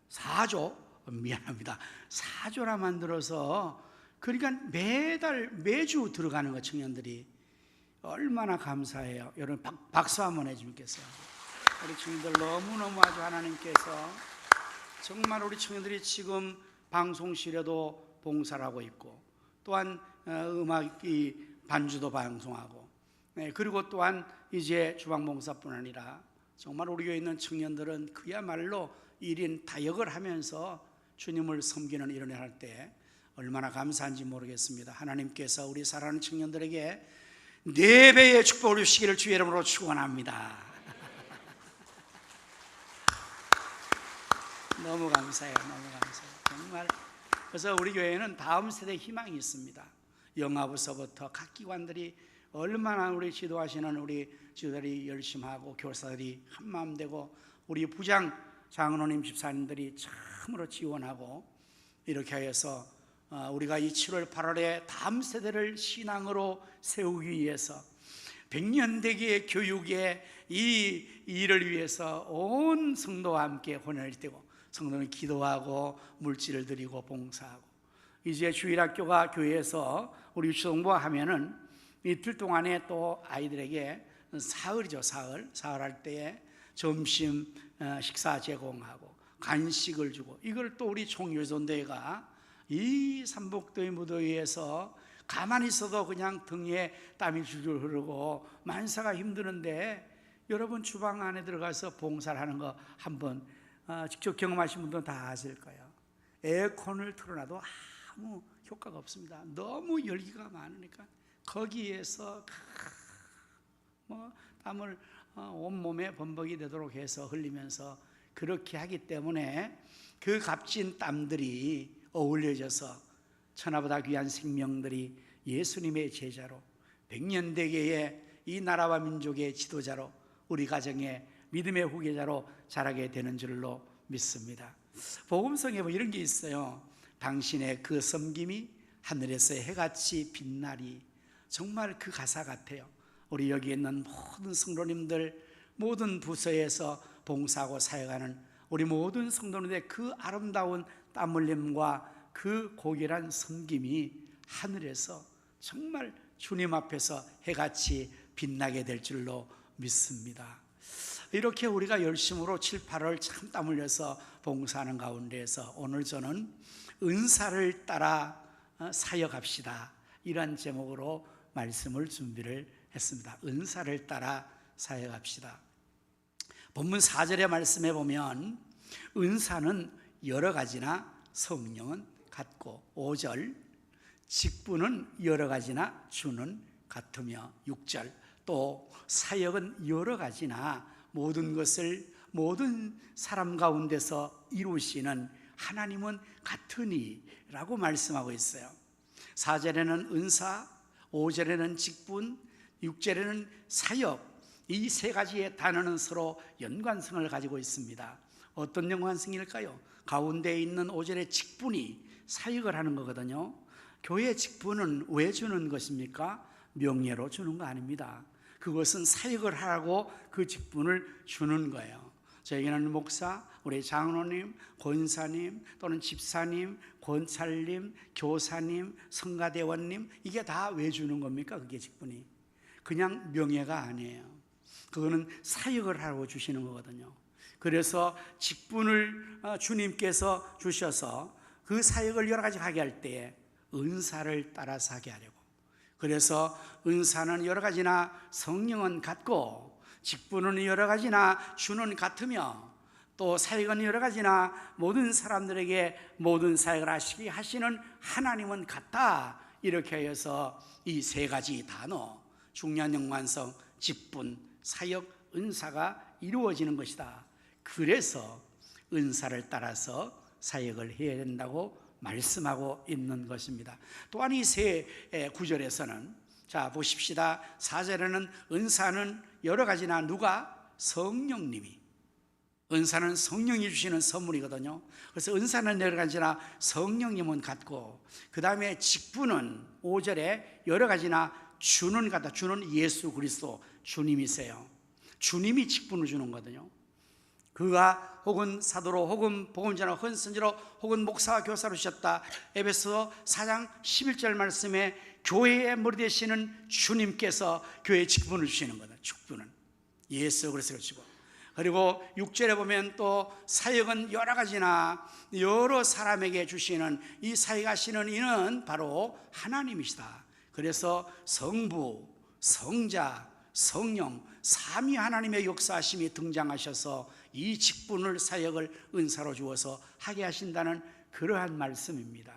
4조? 미안합니다. 4조나 만들어서 그러니까 매주 들어가는 거 청년들이 얼마나 감사해요. 여러분 박수 한번 해주겠어요? 우리 청년들 너무너무 아주 하나님께서 정말 우리 청년들이 지금 방송실에도 봉사를 하고 있고 또한 음악이 반주도 방송하고 그리고 또한 이제 주방봉사뿐 아니라 정말 우리 교회에 있는 청년들은 그야말로 1인 다역을 하면서 주님을 섬기는 이런 일을 할 때 얼마나 감사한지 모르겠습니다. 하나님께서 우리 사랑하는 청년들에게 4배의 축복을 주시기를 주의 이름으로 축원합니다. 너무 감사해요. 너무 감사해요. 정말. 그래서 우리 교회에는 다음 세대 희망이 있습니다. 영아부서부터 각 기관들이 얼마나 우리 지도하시는 우리 지도자들이 열심히 하고 교사들이 한마음 되고 우리 부장 장로님 집사님들이 참으로 지원하고 이렇게 해서 우리가 이 7월 8월에 다음 세대를 신앙으로 세우기 위해서 백년대계의 교육에 이 일을 위해서 온 성도와 함께 혼연을 떼고 성도는 기도하고 물질을 드리고 봉사하고 이제 주일학교가 교회에서 우리 유치동부와 하면은 이틀 동안에 또 아이들에게 사흘이죠. 사흘 할 때에 점심 식사 제공하고 간식을 주고 이걸 또 우리 총유전대회가 이 삼복도의 무더위에서 가만히 있어도 그냥 등에 땀이 줄줄 흐르고 만사가 힘드는데 여러분 주방 안에 들어가서 봉사를 하는 거 한번 직접 경험하신 분들은 다 아실 거예요. 에어컨을 틀어놔도 아무 효과가 없습니다. 너무 열기가 많으니까 거기에서 땀을 온몸에 범벅이 되도록 해서 흘리면서 그렇게 하기 때문에 그 값진 땀들이 어울려져서 천하보다 귀한 생명들이 예수님의 제자로 백년대계의 이 나라와 민족의 지도자로 우리 가정의 믿음의 후계자로 자라게 되는 줄로 믿습니다. 복음성에 뭐 이런 게 있어요. 당신의 그 섬김이 하늘에서의 해같이 빛나리. 정말 그 가사 같아요. 우리 여기 있는 모든 성도님들, 모든 부서에서 봉사하고 사역하는 우리 모든 성도님들의 그 아름다운 땀 흘림과 그 고결한 섬김이 하늘에서 정말 주님 앞에서 해같이 빛나게 될 줄로 믿습니다. 이렇게 우리가 열심으로 7, 8월 참 땀 흘려서 봉사하는 가운데에서 오늘 저는 은사를 따라 사역합시다, 이런 제목으로 말씀을 준비를 했습니다. 은사를 따라 사역합시다. 본문 4절의 말씀에 보면 은사는 여러 가지나 성령은 같고, 5절 직분은 여러 가지나 주는 같으며, 6절 또 사역은 여러 가지나 모든 것을 모든 사람 가운데서 이루시는 하나님은 같으니 라고 말씀하고 있어요. 4절에는 은사, 5절에는 직분, 6절에는 사역, 이 세 가지의 단어는 서로 연관성을 가지고 있습니다. 어떤 연관성일까요? 가운데 있는 5절의 직분이 사역을 하는 거거든요. 교회 직분은 왜 주는 것입니까? 명예로 주는 거 아닙니다. 그것은 사역을 하라고 그 직분을 주는 거예요. 저에게는 목사, 우리 장로님, 권사님 또는 집사님, 권찰님, 교사님, 성가대원님, 이게 다 왜 주는 겁니까? 그게 직분이 그냥 명예가 아니에요. 그거는 사역을 하라고 주시는 거거든요. 그래서 직분을 주님께서 주셔서 그 사역을 여러 가지 하게 할 때에 은사를 따라서 하게 하려고. 그래서 은사는 여러 가지나 성령은 같고, 직분은 여러 가지나 주는 같으며, 또 사역은 여러 가지나 모든 사람들에게 모든 사역을 하시는 하나님은 같다. 이렇게 해서 이 세 가지 단어, 중요한 연관성, 직분, 사역, 은사가 이루어지는 것이다. 그래서 은사를 따라서 사역을 해야 된다고 말씀하고 있는 것입니다. 또한 이 세 구절에서는 자 보십시다. 4절에는 은사는 여러 가지나 누가? 성령님이. 은사는 성령이 주시는 선물이거든요. 그래서 은사는 여러 가지나 성령님은 같고, 그 다음에 직분은 5절에 여러 가지나 주는 같다. 주는 예수 그리스도 주님이세요. 주님이 직분을 주는 거거든요. 그가 혹은 사도로 혹은 복음전하고 혹은 선지로 혹은 목사와 교사로 주셨다. 에베소 4장 11절 말씀에 교회의 머리 되시는 주님께서 교회의 직분을 주시는 거다. 직분은 예수 그리스도를 주고, 그리고 6절에 보면 또 사역은 여러 가지나 여러 사람에게 주시는 이 사역하시는 이는 바로 하나님이시다. 그래서 성부, 성자, 성령 삼위 하나님의 역사하심이 등장하셔서 이 직분을 사역을 은사로 주어서 하게 하신다는 그러한 말씀입니다.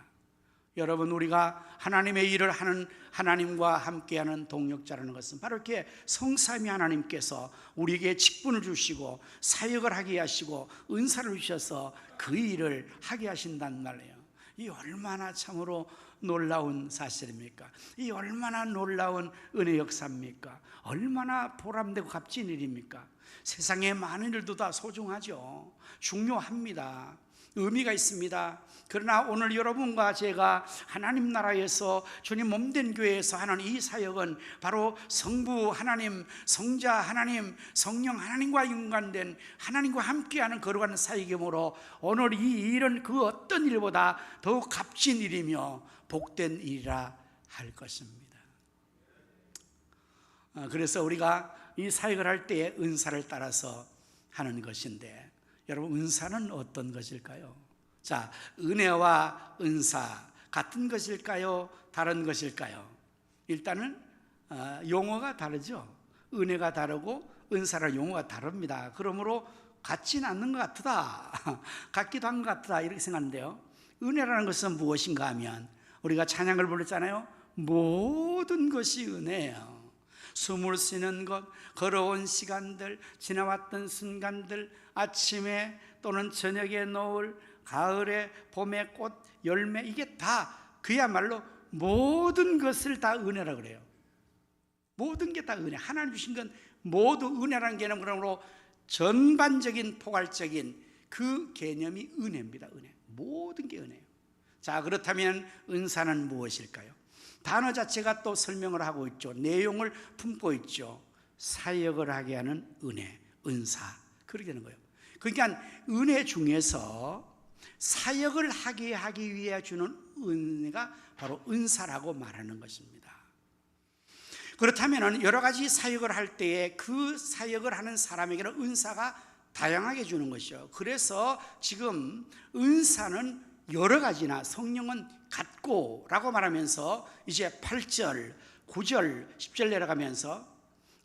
여러분, 우리가 하나님의 일을 하는 하나님과 함께하는 동력자라는 것은 바로 이렇게 성삼위 하나님께서 우리에게 직분을 주시고 사역을 하게 하시고 은사를 주셔서 그 일을 하게 하신단 말이에요. 이 얼마나 참으로 놀라운 사실입니까? 이 얼마나 놀라운 은혜 역사입니까? 얼마나 보람되고 값진 일입니까? 세상의 많은 일도 다 소중하죠. 중요합니다. 의미가 있습니다. 그러나 오늘 여러분과 제가 하나님 나라에서 주님 몸된 교회에서 하는 이 사역은 바로 성부 하나님, 성자 하나님, 성령 하나님과 연관된 하나님과 함께하는 거룩한 사역이므로 오늘 이 일은 그 어떤 일보다 더욱 값진 일이며 복된 일이라 할 것입니다. 그래서 우리가 이 사역을 할 때에 은사를 따라서 하는 것인데, 여러분, 은사는 어떤 것일까요? 자, 은혜와 은사 같은 것일까요? 다른 것일까요? 일단은 용어가 다르죠. 은혜가 다르고 은사랑 용어가 다릅니다. 그러므로 같지는 않는 것 같다, 같기도 한 것 같다, 이렇게 생각하는데요. 은혜라는 것은 무엇인가 하면 우리가 찬양을 불렀잖아요. 모든 것이 은혜예요. 숨을 쉬는 것, 걸어온 시간들, 지나왔던 순간들, 아침에 또는 저녁에 노을, 가을에 봄의 꽃, 열매, 이게 다 그야말로 모든 것을 다 은혜라 그래요. 모든 게 다 은혜. 하나님 주신 건 모두 은혜라는 개념으로 전반적인 포괄적인 그 개념이 은혜입니다. 은혜. 모든 게 은혜예요. 자, 그렇다면 은사는 무엇일까요? 단어 자체가 또 설명을 하고 있죠. 내용을 품고 있죠. 사역을 하게 하는 은혜, 은사, 그렇게 되는 거예요. 그러니까 은혜 중에서 사역을 하기 위해 주는 은혜가 바로 은사라고 말하는 것입니다. 그렇다면 여러 가지 사역을 할 때에 그 사역을 하는 사람에게는 은사가 다양하게 주는 것이죠. 그래서 지금 은사는 여러 가지나 성령은 같고 라고 말하면서 이제 8절, 9절, 10절 내려가면서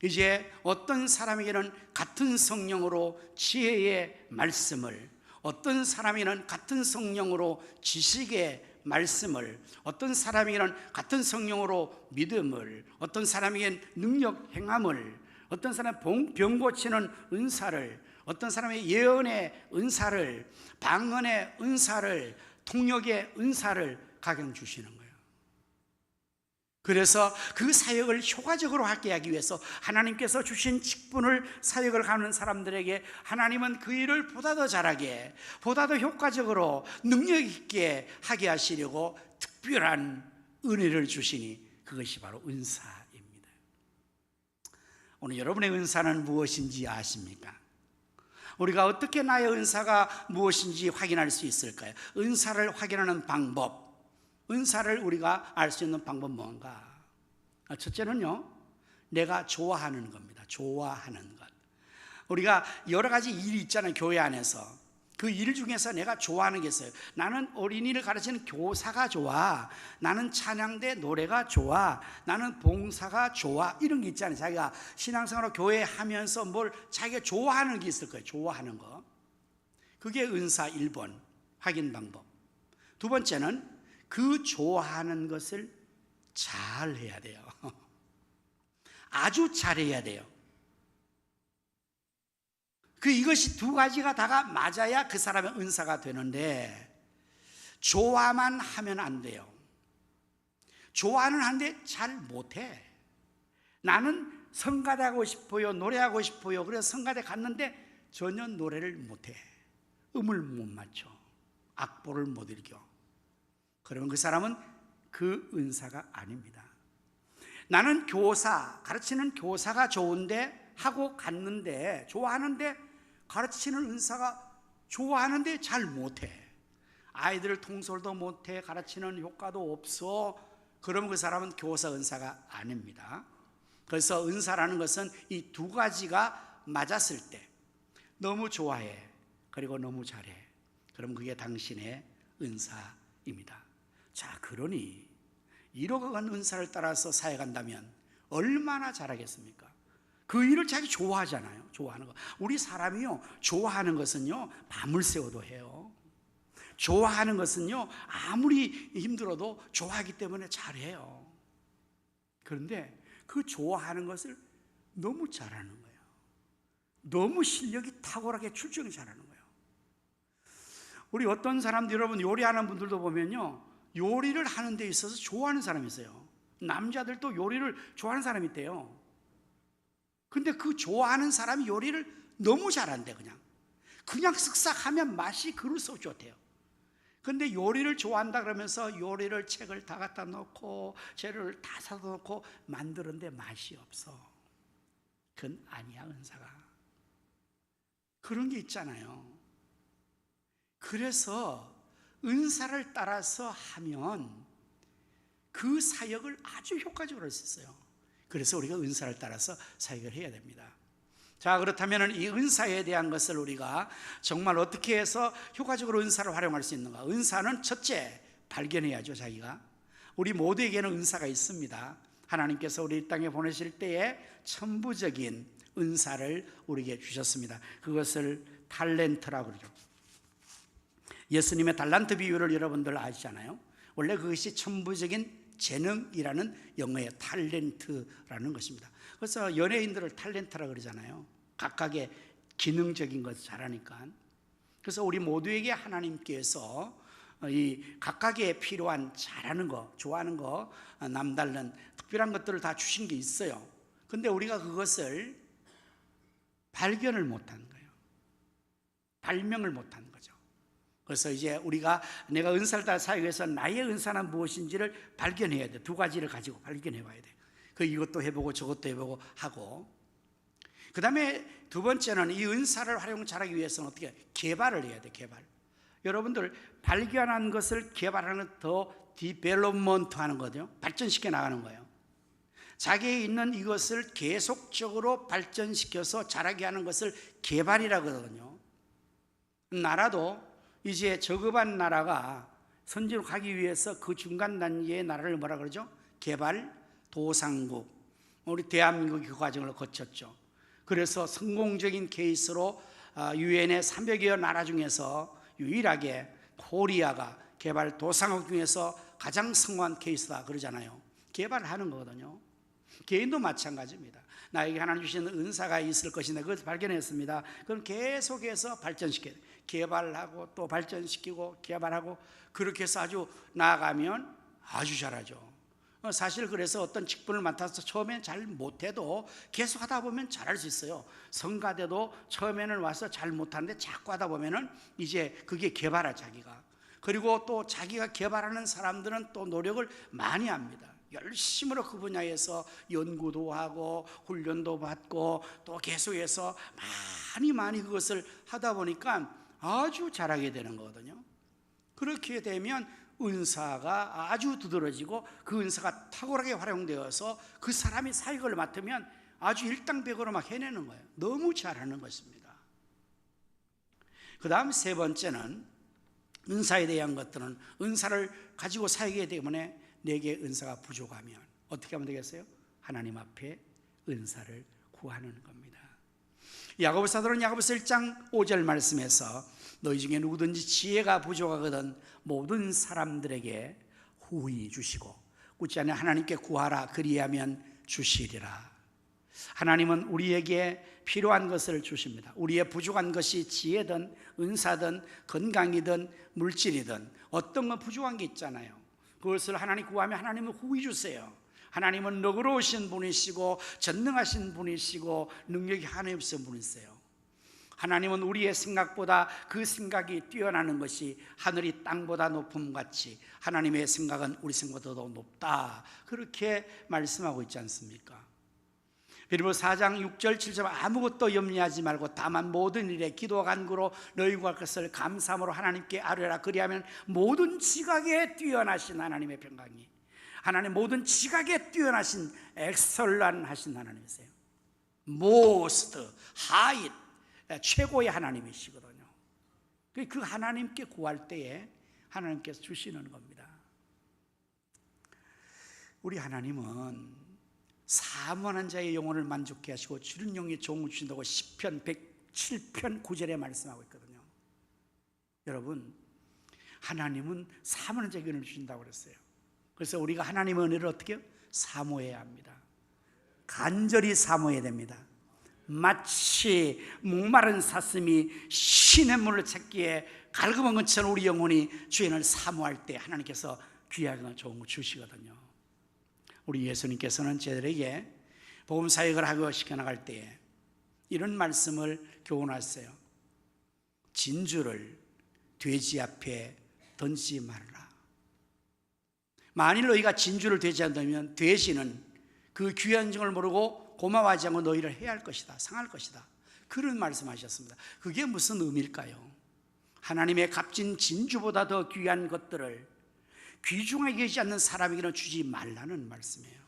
이제 어떤 사람에게는 같은 성령으로 지혜의 말씀을, 어떤 사람에게는 같은 성령으로 지식의 말씀을, 어떤 사람에게는 같은 성령으로 믿음을, 어떤 사람에게는 능력 행함을, 어떤 사람은 병 고치는 은사를, 어떤 사람의 예언의 은사를, 방언의 은사를, 통역의 은사를 각양 주시는 거예요. 그래서 그 사역을 효과적으로 하게 하기 위해서 하나님께서 주신 직분을 사역을 하는 사람들에게 하나님은 그 일을 보다 더 잘하게, 보다 더 효과적으로 능력 있게 하게 하시려고 특별한 은혜를 주시니 그것이 바로 은사입니다. 오늘 여러분의 은사는 무엇인지 아십니까? 우리가 어떻게 나의 은사가 무엇인지 확인할 수 있을까요? 은사를 확인하는 방법, 은사를 우리가 알 수 있는 방법 뭔가? 첫째는요, 내가 좋아하는 겁니다. 좋아하는 것. 우리가 여러 가지 일이 있잖아요. 교회 안에서 그 일 중에서 내가 좋아하는 게 있어요. 나는 어린이를 가르치는 교사가 좋아, 나는 찬양대 노래가 좋아, 나는 봉사가 좋아, 이런 게 있잖아요. 자기가 신앙생활로 교회 하면서 뭘 자기가 좋아하는 게 있을 거예요. 좋아하는 거. 그게 은사 1번 확인 방법. 두 번째는 그 좋아하는 것을 잘 해야 돼요. 아주 잘해야 돼요. 이것이 두 가지가 다가 맞아야 그 사람의 은사가 되는데, 좋아만 하면 안 돼요. 좋아는 하는데 잘 못해. 나는 성가대 하고 싶어요, 노래하고 싶어요. 그래서 성가대 갔는데 전혀 노래를 못해. 음을 못 맞춰, 악보를 못 읽어. 그러면 그 사람은 그 은사가 아닙니다. 나는 교사, 가르치는 교사가 좋은데 하고 갔는데, 좋아하는데 가르치는 은사가 좋아하는데 잘 못해. 아이들 통솔도 못해, 가르치는 효과도 없어. 그러면 그 사람은 교사 은사가 아닙니다. 그래서 은사라는 것은 이 두 가지가 맞았을 때, 너무 좋아해, 그리고 너무 잘해, 그럼 그게 당신의 은사입니다. 자, 그러니 이러한 은사를 따라서 사역한다면 얼마나 잘하겠습니까? 그 일을 자기 좋아하잖아요. 좋아하는 거. 우리 사람이요, 좋아하는 것은요, 밤을 새워도 해요. 좋아하는 것은요, 아무리 힘들어도 좋아하기 때문에 잘해요. 그런데 그 좋아하는 것을 너무 잘하는 거예요. 너무 실력이 탁월하게 출중히 잘하는 거예요. 우리 어떤 사람들, 여러분 요리하는 분들도 보면요, 요리를 하는 데 있어서 좋아하는 사람이 있어요. 남자들도 요리를 좋아하는 사람이 있대요. 근데 그 좋아하는 사람이 요리를 너무 잘한대. 그냥 쓱싹하면 맛이 그럴 수 없이 좋대요. 근데 요리를 좋아한다 그러면서 요리를 책을 다 갖다 놓고 재료를 다 사다 놓고 만드는데 맛이 없어. 그건 아니야, 은사가. 그런 게 있잖아요. 그래서 은사를 따라서 하면 그 사역을 아주 효과적으로 할 수 있어요. 그래서 우리가 은사를 따라서 사역을 해야 됩니다. 자, 그렇다면 이 은사에 대한 것을 우리가 정말 어떻게 해서 효과적으로 은사를 활용할 수 있는가? 은사는 첫째, 발견해야죠. 자기가. 우리 모두에게는 은사가 있습니다. 하나님께서 우리 이 땅에 보내실 때에 천부적인 은사를 우리에게 주셨습니다. 그것을 탤런트라고 그러죠. 예수님의 달란트 비유를 여러분들 아시잖아요. 원래 그것이 천부적인 재능이라는 영어의 탤런트라는 것입니다. 그래서 연예인들을 탤런트라고 그러잖아요. 각각의 기능적인 것을 잘하니까. 그래서 우리 모두에게 하나님께서 이 각각의 필요한 잘하는 거, 좋아하는 거, 남다른 특별한 것들을 다 주신 게 있어요. 근데 우리가 그것을 발견을 못하는 거예요. 발명을 못하는 거죠. 그래서 이제 우리가 내가 은사를 따라 사역해서 나의 은사는 무엇인지를 발견해야 돼. 두 가지를 가지고 발견해 봐야 돼. 이것도 해보고 저것도 해보고 하고, 그 다음에 두 번째는 이 은사를 활용 잘하기 위해서는 어떻게 개발을 해야 돼. 개발. 여러분들 발견한 것을 개발하는 더 디벨롭먼트 하는 거죠. 발전시켜 나가는 거예요. 자기에 있는 이것을 계속적으로 발전시켜서 자라게 하는 것을 개발이라고 하거든요. 나라도 이제 저급한 나라가 선진으로 가기 위해서 그 중간 단계의 나라를 뭐라 그러죠? 개발 도상국. 우리 대한민국이 그 과정을 거쳤죠. 그래서 성공적인 케이스로 유엔의 300여 나라 중에서 유일하게 코리아가 개발 도상국 중에서 가장 성공한 케이스다 그러잖아요. 개발을 하는 거거든요. 개인도 마찬가지입니다. 나에게 하나님 주신 은사가 있을 것인데 그것을 발견했습니다. 그럼 계속해서 발전시켜야 돼요. 개발하고 또 발전시키고 개발하고 그렇게 해서 아주 나아가면 아주 잘하죠. 사실 그래서 어떤 직분을 맡아서 처음엔 잘 못해도 계속 하다 보면 잘할 수 있어요. 성가대도 처음에는 와서 잘 못하는데 자꾸 하다 보면은 이제 그게 개발하 자기가. 그리고 또 자기가 개발하는 사람들은 또 노력을 많이 합니다. 열심으로 그 분야에서 연구도 하고 훈련도 받고 또 계속해서 많이 그것을 하다 보니까 아주 잘하게 되는 거거든요. 그렇게 되면 은사가 아주 두드러지고 그 은사가 탁월하게 활용되어서 그 사람이 사역을 맡으면 아주 일당백으로 막 해내는 거예요. 너무 잘하는 것입니다. 그 다음 세 번째는 은사에 대한 것들은 은사를 가지고 사역하기 때문에 내게 은사가 부족하면 어떻게 하면 되겠어요? 하나님 앞에 은사를 구하는 겁니다. 야고보 사도는 야고보서 1장 5절 말씀에서 너희 중에 누구든지 지혜가 부족하거든 모든 사람들에게 후히 주시고 굳지 않으면 하나님께 구하라 그리하면 주시리라. 하나님은 우리에게 필요한 것을 주십니다. 우리의 부족한 것이 지혜든 은사든 건강이든 물질이든 어떤 건 부족한 게 있잖아요. 그것을 하나님 구하면 하나님은 후히 주세요. 하나님은 너그러우신 분이시고 전능하신 분이시고 능력이 하나님 없으신 분이세요. 하나님은 우리의 생각보다 그 생각이 뛰어나는 것이 하늘이 땅보다 높음 같이 하나님의 생각은 우리 생각보다 더 높다 그렇게 말씀하고 있지 않습니까? 빌립보서 4장 6절 7절 아무것도 염려하지 말고 다만 모든 일에 기도와 간구로 너희 구할 것을 감사함으로 하나님께 아뢰라 그리하면 모든 지각에 뛰어나신 하나님의 평강이 하나님 모든 지각에 뛰어나신 엑설런하신 하나님이세요. most high 최고의 하나님이시거든요. 그 하나님께 구할 때에 하나님께서 주시는 겁니다. 우리 하나님은 사모하는 자의 영혼을 만족케 하시고 주는 영의 종을 주신다고 시편 107편 9절에 말씀하고 있거든요. 여러분 하나님은 사모하는 자의 영혼을 주신다고 그랬어요. 그래서 우리가 하나님의 은혜를 어떻게 해요? 사모해야 합니다. 간절히 사모해야 됩니다. 마치 목마른 사슴이 시냇물을 찾기에 갈급한 것처럼 우리 영혼이 주인을 사모할 때 하나님께서 귀하고 좋은 거 주시거든요. 우리 예수님께서는 저들에게 복음 사역을 하고 시켜나갈 때에 이런 말씀을 교훈하세요. 진주를 돼지 앞에 던지지 말라. 만일 너희가 진주를 돼지 앞에 던지면 돼지는 그 귀한 점을 모르고 고마워하지 않고 너희를 해할 것이다, 상할 것이다. 그런 말씀하셨습니다. 그게 무슨 의미일까요? 하나님의 값진 진주보다 더 귀한 것들을 귀중하게 여기지 않는 사람에게는 주지 말라는 말씀이에요.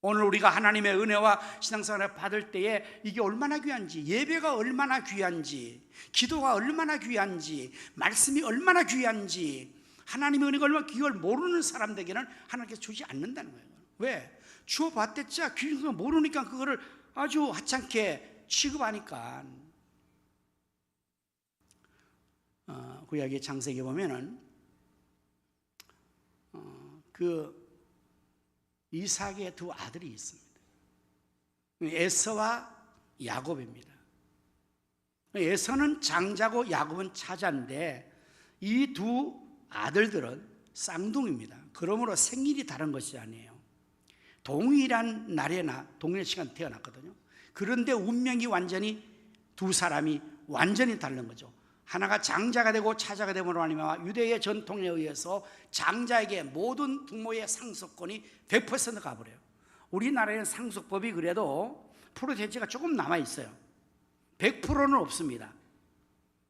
오늘 우리가 하나님의 은혜와 신앙생활을 받을 때에 이게 얼마나 귀한지, 예배가 얼마나 귀한지, 기도가 얼마나 귀한지, 말씀이 얼마나 귀한지, 하나님의 은혜가 얼마나 귀한 걸 모르는 사람들에게는 하나님께서 주지 않는다는 거예요. 왜? 주어봤댔자 귀한 거 모르니까 그거를 아주 하찮게 취급하니까. 구약의 창세기에 보면은 그 이삭의 두 아들이 있습니다. 에서와 야곱입니다. 에서는 장자고 야곱은 차자인데 이 두 아들들은 쌍둥이입니다. 그러므로 생일이 다른 것이 아니에요. 동일한 날에나 동일한 시간 태어났거든요. 그런데 운명이 완전히 두 사람이 완전히 다른 거죠. 하나가 장자가 되고 차자가 됨으로 말미암아 유대의 전통에 의해서 장자에게 모든 부모의 상속권이 100% 가버려요. 우리나라에는 상속법이 그래도 프로테지가 조금 남아있어요. 100%는 없습니다.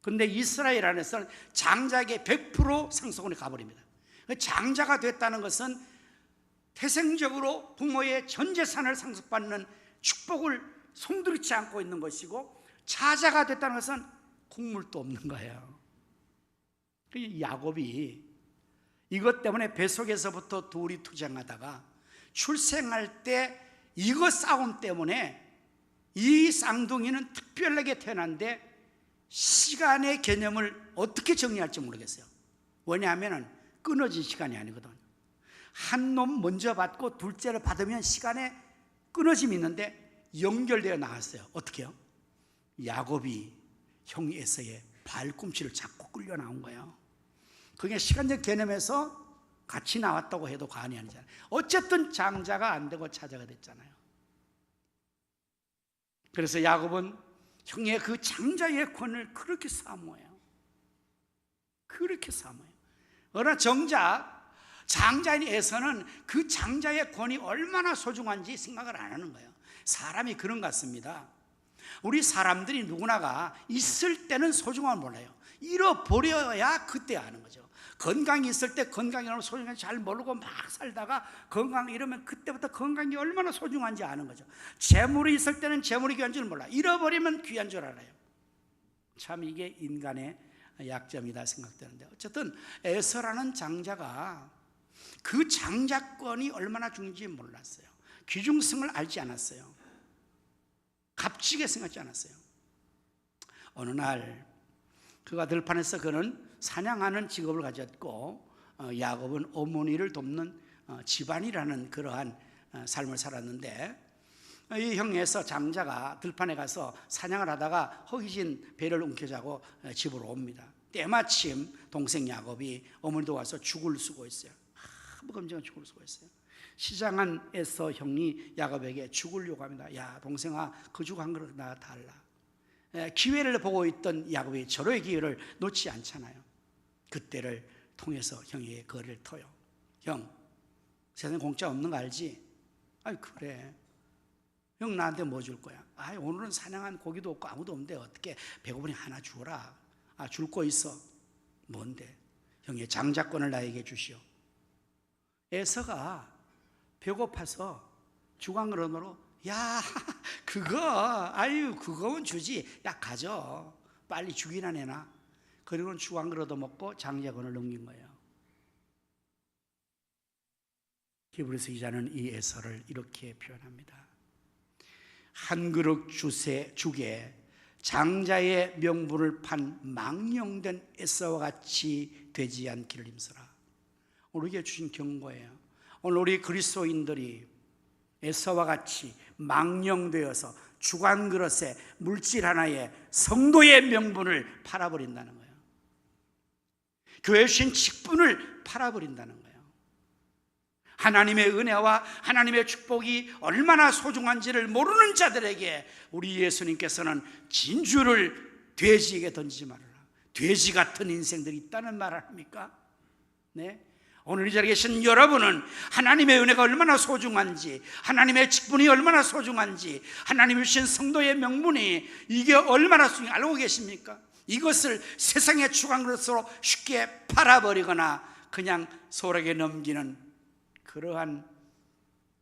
그런데 이스라엘 안에서는 장자에게 100% 상속권이 가버립니다. 장자가 됐다는 것은 태생적으로 부모의 전 재산을 상속받는 축복을 손들이지 않고 있는 것이고, 차자가 됐다는 것은 국물도 없는 거예요. 야곱이 이것 때문에 뱃속에서부터 둘이 투쟁하다가 출생할 때 이거 싸움 때문에 이 쌍둥이는 특별하게 태어났는데 시간의 개념을 어떻게 정리할지 모르겠어요. 왜냐하면 끊어진 시간이 아니거든요. 한 놈 먼저 받고 둘째를 받으면 시간에 끊어짐이 있는데 연결되어 나왔어요. 어떻게 해요? 야곱이 형 에서의 발꿈치를 잡고 끌려 나온 거예요. 그게 시간적 개념에서 같이 나왔다고 해도 과언이 아니잖아요. 어쨌든 장자가 안 되고 차자가 됐잖아요. 그래서 야곱은 형의 그 장자의 권을 그렇게 사모해요. 그렇게 사모해요. 그러나 정작 장자인 에서는 그 장자의 권이 얼마나 소중한지 생각을 안 하는 거예요. 사람이 그런 것 같습니다. 우리 사람들이 누구나가 있을 때는 소중함을 몰라요. 잃어버려야 그때 아는 거죠. 건강이 있을 때 건강이라는 소중한지 잘 모르고 막 살다가 건강 잃으면 그때부터 건강이 얼마나 소중한지 아는 거죠. 재물이 있을 때는 재물이 귀한 줄 몰라. 잃어버리면 귀한 줄 알아요. 참 이게 인간의 약점이다 생각되는데, 어쨌든 에서라는 장자가 그 장자권이 얼마나 중요한지 몰랐어요. 귀중성을 알지 않았어요. 값지게 생각하지 않았어요. 어느 날 그가 들판에서 그는 사냥하는 직업을 가졌고, 야곱은 어머니를 돕는 집안이라는 그러한 삶을 살았는데, 이 형에서 장자가 들판에 가서 사냥을 하다가 허기진 배를 움켜쥐고 집으로 옵니다. 때마침 동생 야곱이 어머니도 와서 죽을 쓰고 있어요. 아무 검증은 죽을 쓰고 있어요. 시장한 에서 형이 야곱에게 죽을 요구합니다. 야 동생아, 그 죽 한 그릇 나 달라. 기회를 보고 있던 야곱이 절호의 기회를 놓지 않잖아요. 그때를 통해서 형에게 거리를 터요. 형, 세상에 공짜 없는 거 알지? 아이 그래. 형 나한테 뭐 줄 거야? 아 오늘은 사냥한 고기도 없고 아무도 없는데 어떻게 배고프니 하나 주라. 아 줄 거 있어. 뭔데? 형의 장자권을 나에게 주시오. 에서가 배고파서 주광으로 야 그거 아유 그거는 주지. 야 가져. 빨리 죽이나 내놔. 그리고는 주광으로도 먹고 장자권을 넘긴 거예요. 히브리서 기자는 이 에서를 이렇게 표현합니다. 한 그릇 죽에 장자의 명분을 판 망령된 에서와 같이 되지 않기를 힘쓰라. 우리에게 주신 경고예요. 오늘 우리 그리스도인들이 에서와 같이 망령되어서 주간 그릇에 물질 하나에 성도의 명분을 팔아버린다는 거예요. 교회 주신 직분을 팔아버린다는 거예요. 하나님의 은혜와 하나님의 축복이 얼마나 소중한지를 모르는 자들에게 우리 예수님께서는 진주를 돼지에게 던지지 말아라. 돼지 같은 인생들이 있다는 말을 합니까? 네? 오늘 이 자리에 계신 여러분은 하나님의 은혜가 얼마나 소중한지, 하나님의 직분이 얼마나 소중한지, 하나님이 주신 성도의 명분이 이게 얼마나 소중한지 알고 계십니까? 이것을 세상의 추구한 것으로 쉽게 팔아버리거나 그냥 소홀하게 넘기는 그러한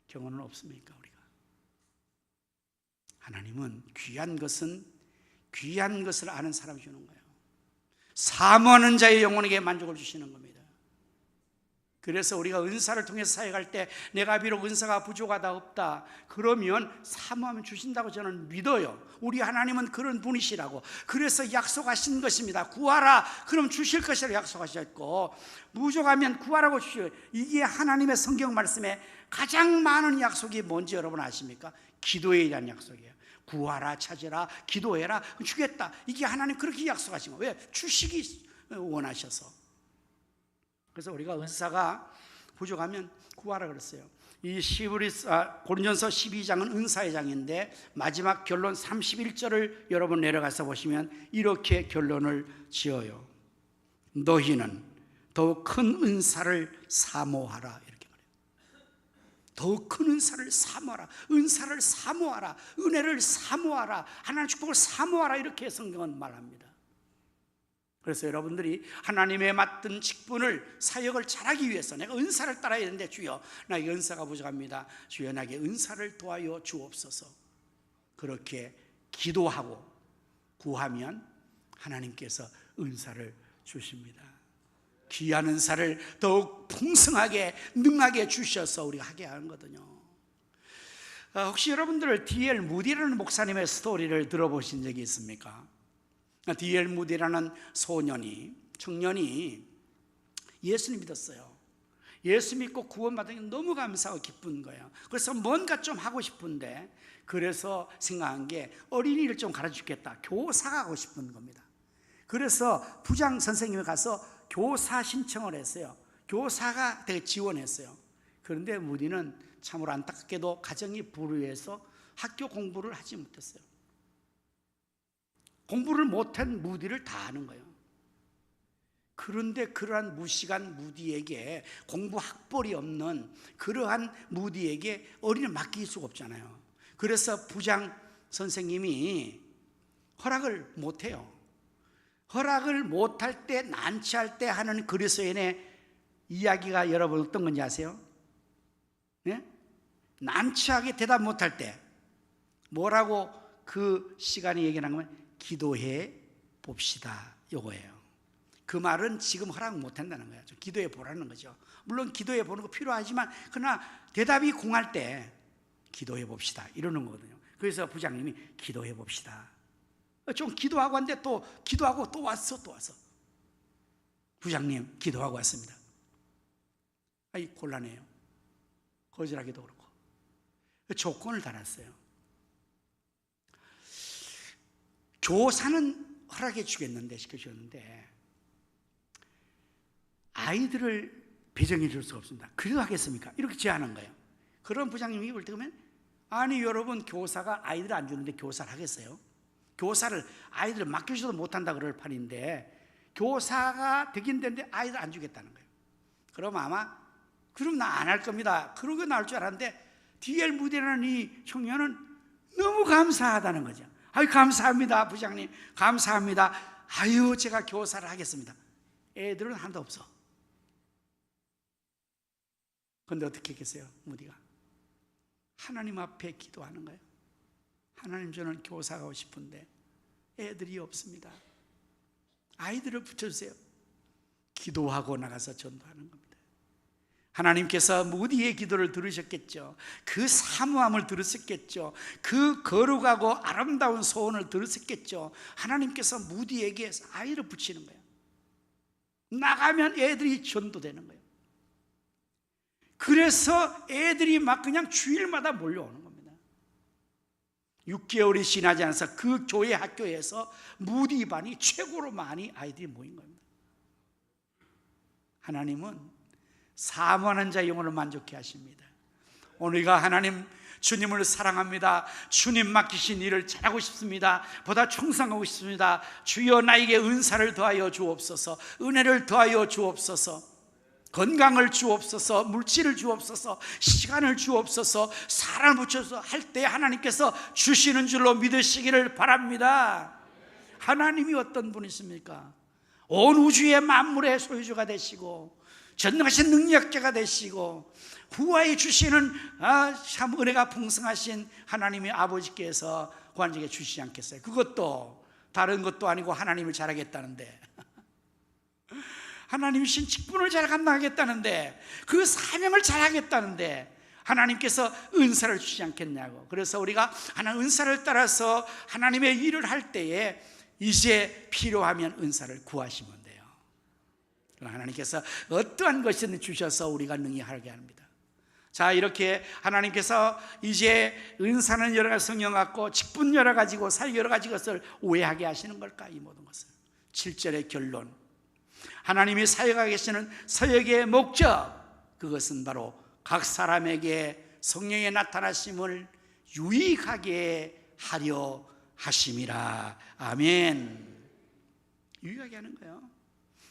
경우는 없습니까? 우리가 하나님은 귀한 것을 아는 사람이 주는 거예요. 사모하는 자의 영혼에게 만족을 주시는 겁니다. 그래서 우리가 은사를 통해서 사역할 때 내가 비록 은사가 부족하다 없다 그러면 사모하면 주신다고 저는 믿어요. 우리 하나님은 그런 분이시라고. 그래서 약속하신 것입니다. 구하라 그럼 주실 것이라고 약속하셨고, 부족하면 구하라고 주시오. 이게 하나님의 성경 말씀에 가장 많은 약속이 뭔지 여러분 아십니까? 기도에 대한 약속이에요. 구하라, 찾으라, 기도해라, 주겠다. 이게 하나님 그렇게 약속하신 거예요. 왜? 주시기 원하셔서. 그래서 우리가 은사가 부족하면 구하라 그랬어요. 이 고린전서 12장은 은사의 장인데 마지막 결론 31절을 여러분 내려가서 보시면 이렇게 결론을 지어요. 너희는 더욱 큰 은사를 사모하라 이렇게 말해요. 더욱 큰 은사를 사모하라, 은사를 사모하라, 은혜를 사모하라, 하나님의 축복을 사모하라 이렇게 성경은 말합니다. 그래서 여러분들이 하나님의 맡은 직분을 사역을 잘하기 위해서 내가 은사를 따라야 되는데 주여 나에게 은사가 부족합니다. 주여 나에게 은사를 도와여 주옵소서. 그렇게 기도하고 구하면 하나님께서 은사를 주십니다. 귀한 은사를 더욱 풍성하게 능하게 주셔서 우리가 하게 하거든요. 혹시 여러분들 D.L. 무디라는 목사님의 스토리를 들어보신 적이 있습니까? D.L. 무디라는 청년이 예수님 믿었어요. 예수 믿고 구원받은 게 너무 감사하고 기쁜 거예요. 그래서 뭔가 좀 하고 싶은데, 그래서 생각한 게 어린이를 좀 가르치겠다. 교사가 하고 싶은 겁니다. 그래서 부장 선생님이 가서 교사 신청을 했어요. 교사가 되게 지원했어요. 그런데 무디는 참으로 안타깝게도 가정이 불우해서 학교 공부를 하지 못했어요. 공부를 못한 무디를 다 하는 거예요. 그런데 그러한 무식한 무디에게, 공부 학벌이 없는 그러한 무디에게 어린이를 맡길 수가 없잖아요. 그래서 부장 선생님이 허락을 못해요. 허락을 못할 때, 난처할 때 하는 그리스도인의 이야기가 여러분 어떤 건지 아세요? 네? 난처하게 대답 못할 때 뭐라고 그 시간에 얘기하는 거면 기도해 봅시다 요거예요. 그 말은 지금 허락 못한다는 거예요. 좀 기도해 보라는 거죠. 물론 기도해 보는 거 필요하지만 그러나 대답이 공할 때 기도해 봅시다 이러는 거거든요. 그래서 부장님이 기도해 봅시다. 좀 기도하고 왔는데 또 기도하고 또 왔어. 부장님 기도하고 왔습니다. 아이 곤란해요. 거절하기도 그렇고. 조건을 달았어요. 교사는 허락해 주겠는데, 시켜주셨는데 아이들을 배정해 줄 수가 없습니다. 그래도 하겠습니까? 이렇게 제안한 거예요. 그런 부장님이 볼 때 보면, 아니 여러분 교사가 아이들 안 주는데 교사를 하겠어요? 교사를 아이들을 맡겨줘도 못한다 그럴 판인데 교사가 되긴 되는데 아이들 안 주겠다는 거예요. 그럼 아마 그럼 나 안 할 겁니다. 그러고 나올 줄 알았는데 D.L. 무디라는 이 청년은 너무 감사하다는 거죠. 아유 감사합니다 부장님, 감사합니다. 아유 제가 교사를 하겠습니다. 애들은 하나도 없어. 그런데 어떻게 했겠어요? 무디가 하나님 앞에 기도하는 거예요. 하나님 저는 교사가 하고 싶은데 애들이 없습니다. 아이들을 붙여주세요. 기도하고 나가서 전도하는 겁니다. 하나님께서 무디의 기도를 들으셨겠죠. 그 사모함을 들으셨겠죠. 그 거룩하고 아름다운 소원을 들으셨겠죠. 하나님께서 무디에게 아이를 붙이는 거예요. 나가면 애들이 전도되는 거예요. 그래서 애들이 막 그냥 주일마다 몰려오는 겁니다. 6개월이 지나지 않아서 그 교회 학교에서 무디 반이 최고로 많이 아이들이 모인 겁니다. 하나님은 사모하는 자의 영혼을 만족해 하십니다. 오늘가 하나님 주님을 사랑합니다. 주님 맡기신 일을 잘하고 싶습니다. 보다 충성하고 싶습니다. 주여 나에게 은사를 더하여 주옵소서, 은혜를 더하여 주옵소서, 건강을 주옵소서, 물질을 주옵소서, 시간을 주옵소서, 사랑을 붙여서 할 때 하나님께서 주시는 줄로 믿으시기를 바랍니다. 하나님이 어떤 분이십니까? 온 우주의 만물의 소유주가 되시고 전능하신 능력자가 되시고 후하에 주시는 참 은혜가 풍성하신 하나님의 아버지께서 관직에 주시지 않겠어요? 그것도 다른 것도 아니고 하나님을 잘하겠다는데, 하나님이신 직분을 잘 감당하겠다는데, 그 사명을 잘하겠다는데 하나님께서 은사를 주시지 않겠냐고. 그래서 우리가 하나님 은사를 따라서 하나님의 일을 할 때에 이제 필요하면 은사를 구하시면 돼요. 하나님께서 어떠한 것이든 주셔서 우리가 능히 하게 합니다. 자, 이렇게 하나님께서 이제 은사는 여러 가지 성령 같고 직분 여러 가지고 사역 여러 가지 것을 오해하게 하시는 걸까? 이 모든 것을 7절의 결론, 하나님이 사역하게 계시는 사역의 목적, 그것은 바로 각 사람에게 성령의 나타나심을 유익하게 하려 하심이라. 아멘. 유익하게 하는 거예요.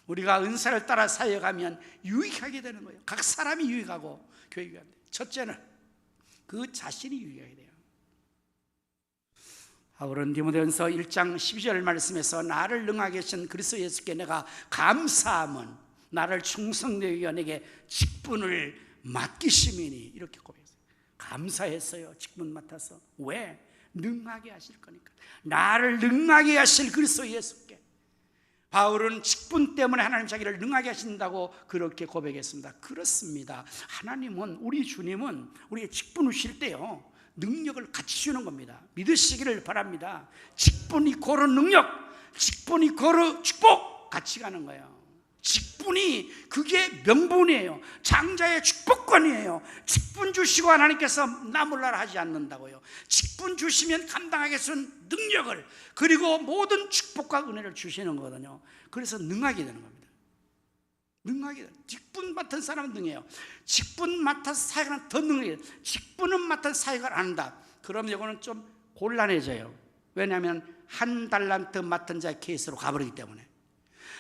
우리가 은사를 따라 사역하면 유익하게 되는 거예요. 각 사람이 유익하고 교회가 유익합니다. 첫째는 그 자신이 유익하게 돼요. 바울은 디모데전서 1장 12절 말씀에서 나를 능하게 하신 그리스도 예수께 내가 감사함은 나를 충성되게 하여 내게 직분을 맡기심이니, 이렇게 고백했어요. 감사했어요. 직분 맡아서. 왜? 능하게 하실 거니까. 나를 능하게 하실 그리스도 예수께. 바울은 직분 때문에 하나님 자기를 능하게 하신다고 그렇게 고백했습니다. 그렇습니다. 하나님은, 우리 주님은 우리의 직분을 주실 때요 능력을 같이 주는 겁니다. 믿으시기를 바랍니다. 직분이 고로 능력, 직분이 고로 축복, 같이 가는 거예요. 직분이 그게 명분이에요. 장자의 축복권이에요. 직분 주시고 하나님께서 나 몰라라 하지 않는다고요. 직분 주시면 감당하겠는 능력을, 그리고 모든 축복과 은혜를 주시는 거거든요. 그래서 능하게 되는 겁니다. 능하게. 직분 맡은 사람은 능해요. 직분 맡아서 사역하는 더 능해요. 직분은 맡아서 사역을 안 한다, 그럼 이거는 좀 곤란해져요. 왜냐하면 한 달란트 맡은 자의 케이스로 가버리기 때문에.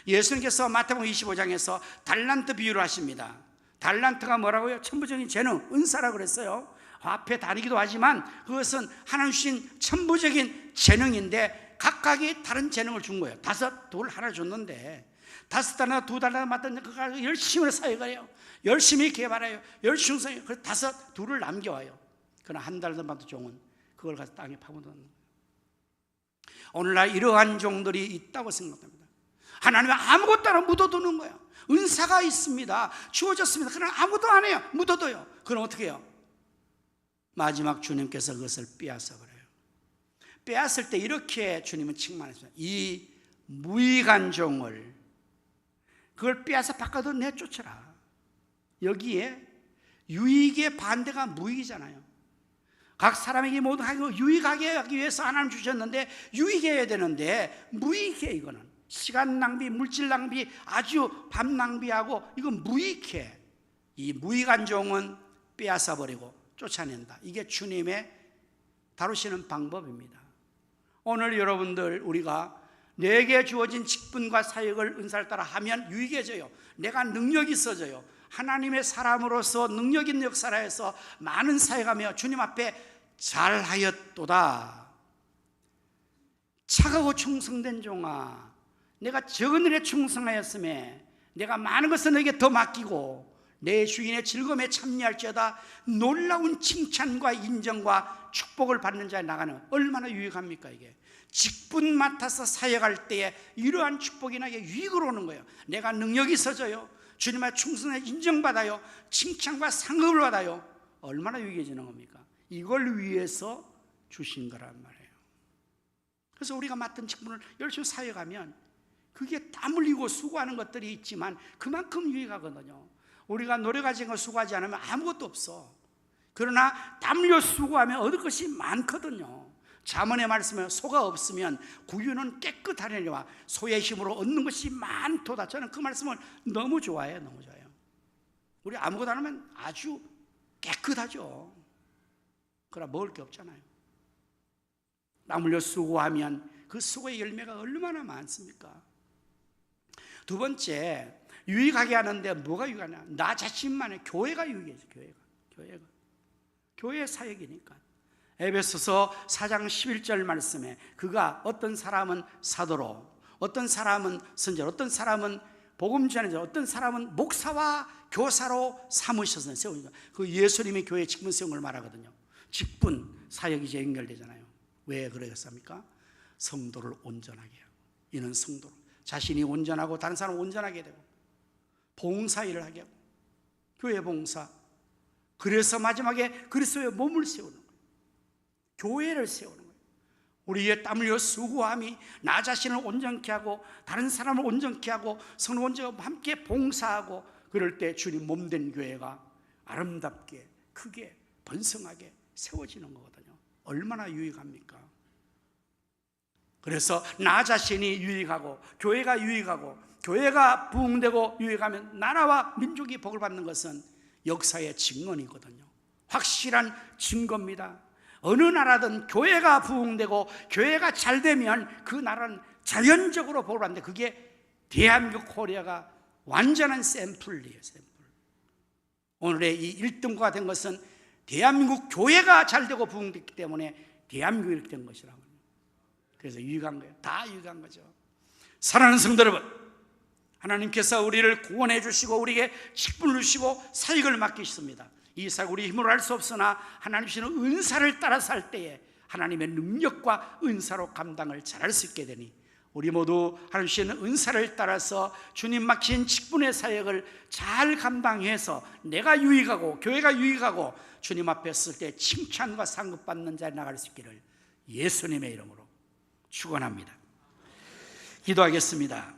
예수님께서 마태복음 25장에서 달란트 비유를 하십니다. 달란트가 뭐라고요? 천부적인 재능, 은사라고 그랬어요. 앞에 다니기도 하지만 그것은 하나님 주신 천부적인 재능인데 각각이 다른 재능을 준 거예요. 5 돌 하나 줬는데 5달이나 2달이나 맡은 자가 열심히 사역을 해요. 열심히 개발해요. 열심히 사역해요. 그래서 5 둘을 남겨와요. 그러나 한 달도 맡은 종은 그걸 가서 땅에 파묻어놓는 거예요. 오늘날 이러한 종들이 있다고 생각합니다. 하나님은 아무것도 안 하고 묻어두는 거예요. 은사가 있습니다. 주어졌습니다. 그러나 아무것도 안 해요. 묻어둬요. 그럼 어떻게 해요? 마지막 주님께서 그것을 빼앗아 버려요. 빼앗을 때 이렇게 주님은 칭찬했어요. 이 무익한 종을, 그걸 빼앗아 바꿔도 내쫓아라. 여기에 유익의 반대가 무익이잖아요. 각 사람에게 모두 유익하게 하기 위해서 하나님 주셨는데 유익해야 되는데 무익해. 이거는 시간 낭비, 물질 낭비, 아주 밤 낭비하고 이건 무익해. 이 무익한 종은 빼앗아 버리고 쫓아낸다. 이게 주님의 다루시는 방법입니다. 오늘 여러분들, 우리가 내게 주어진 직분과 사역을 은사를 따라 하면 유익해져요. 내가 능력이 있어져요. 하나님의 사람으로서 능력 있는 역사를 해서 많은 사역하며 주님 앞에 잘하였도다. 착하고 충성된 종아, 내가 적은 일에 충성하였음에 내가 많은 것을 너에게 더 맡기고 내 주인의 즐거움에 참여할지어다. 놀라운 칭찬과 인정과 축복을 받는 자에 나가는, 얼마나 유익합니까? 이게 직분 맡아서 사역할 때에 이러한 축복이 나에게 유익으로 오는 거예요. 내가 능력이 있어져요. 주님의 충성에 인정받아요. 칭찬과 상급을 받아요. 얼마나 유익해지는 겁니까? 이걸 위해서 주신 거란 말이에요. 그래서 우리가 맡은 직분을 열심히 사역하면 그게 땀 흘리고 수고하는 것들이 있지만 그만큼 유익하거든요. 우리가 노력하지 거 수고하지 않으면 아무것도 없어. 그러나 땀 흘려 수고하면 얻을 것이 많거든요. 잠언의 말씀에 소가 없으면 구유는 깨끗하려니와 소의 힘으로 얻는 것이 많도다. 저는 그 말씀을 너무 좋아해요. 너무 좋아요. 우리 아무것도 안 하면 아주 깨끗하죠. 그러나 먹을 게 없잖아요. 땀 흘려 수고하면 그 수고의 열매가 얼마나 많습니까? 두 번째, 유익하게 하는데 뭐가 유익하냐? 나 자신만의 교회가 유익해요. 교회의 사역이니까. 에베소서 4장 11절 말씀에 그가 어떤 사람은 사도로, 어떤 사람은 선지자로, 어떤 사람은 복음 전하자, 어떤 사람은 목사와 교사로 삼으셔서 세우니까 그 예수님의 교회 직분 세운 걸 말하거든요. 직분 사역이 이제 연결되잖아요. 왜 그러겠습니까? 성도를 온전하게 하고, 이는 성도로 자신이 온전하고 다른 사람 온전하게 되고 봉사 일을 하게 하고, 교회 봉사. 그래서 마지막에 그리스도의 몸을 세우는 거예요. 교회를 세우는 거예요. 우리의 땀 흘려 수고함이 나 자신을 온전케 하고 다른 사람을 온전케 하고 성도 온전하고 함께 봉사하고, 그럴 때 주님 몸된 교회가 아름답게 크게 번성하게 세워지는 거거든요. 얼마나 유익합니까? 그래서 나 자신이 유익하고 교회가 유익하고 교회가 부흥되고 유익하면 나라와 민족이 복을 받는 것은 역사의 증언이거든요. 확실한 증거입니다. 어느 나라든 교회가 부흥되고 교회가 잘 되면 그 나라는 자연적으로 복을 받는데, 그게 대한민국 코리아가 완전한 샘플이에요. 샘플. 오늘의 이 1등과 된 것은 대한민국 교회가 잘 되고 부흥됐기 때문에 대한민국이 이렇게 된 것이라고요. 그래서 유익한 거예요. 다 유익한 거죠. 사랑하는 성도 여러분, 하나님께서 우리를 구원해 주시고 우리에게 직분을 주시고 사역을 맡기셨습니다. 이 사역 우리 힘으로 할 수 없으나 하나님 주시는 은사를 따라서 할 때에 하나님의 능력과 은사로 감당을 잘할 수 있게 되니, 우리 모두 하나님 주시는 은사를 따라서 주님 맡긴 직분의 사역을 잘 감당해서 내가 유익하고 교회가 유익하고 주님 앞에 설 때 칭찬과 상급받는 자리 나갈 수 있기를 예수님의 이름으로 축원합니다. 기도하겠습니다.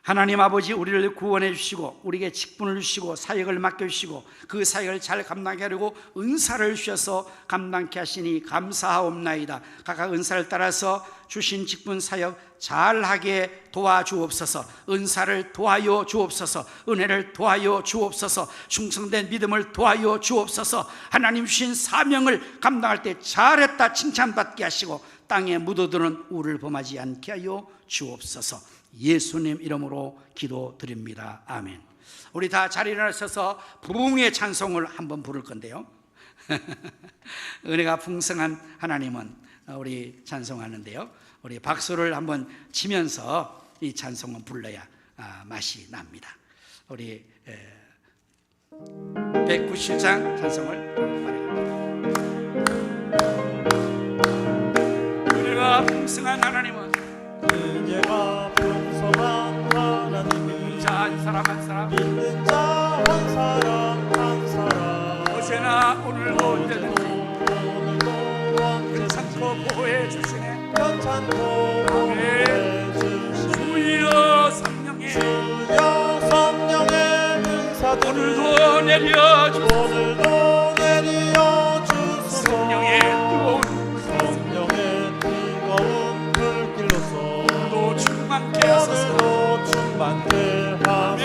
하나님 아버지, 우리를 구원해 주시고 우리에게 직분을 주시고 사역을 맡겨주시고 그 사역을 잘 감당하게 하려고 은사를 주셔서 감당케 하시니 감사하옵나이다. 각각 은사를 따라서 주신 직분 사역 잘하게 도와주옵소서. 은사를 도와요 주옵소서. 은혜를 도와요 주옵소서. 충성된 믿음을 도와요 주옵소서. 하나님 주신 사명을 감당할 때 잘했다 칭찬받게 하시고 땅에 묻어드는 우를 범하지 않게 하여 주옵소서. 예수님 이름으로 기도드립니다. 아멘. 우리 다 자리에 일어나셔서 부흥의 찬송을 한번 부를 건데요. 은혜가 풍성한 하나님은 우리 찬송하는데요. 우리 박수를 한번 치면서 이 찬송은 불러야 맛이 납니다. 우리 197장 찬송을 바랍니다. 은혜가 풍성한 하나님은, 은혜가 풍성한 하나님이 자, 한 사람 한 사람, 믿는 자 한 사람 한 사람 어제나 오늘도 언제든지 오늘도 언제든지 괜찮고 보호해 주시네. 괜찮고 보호해 주시네. 주여 성령의 주여 성령의 은사들 오늘도 내려주소서. 오늘도 내려주소서. 성령의 뜨거운 성령의 뜨거운 불길로서 오늘도 충만케 하소서. 오늘도 충만케 하소서.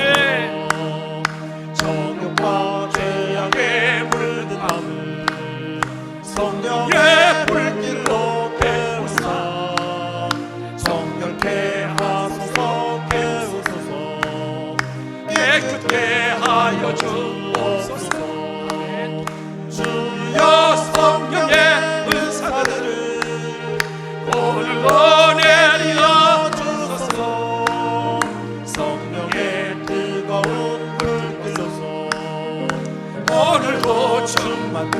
정욕과 죄악에 물든 마음을 성령의 불길로 태우사 정결케 하소서. 깨우소서. 깨끗게 하여 주옵소서. 주여 성령의 은사들을 오늘도 내려 주소서. 성령의 뜨거운 불길로서 오늘도 충만케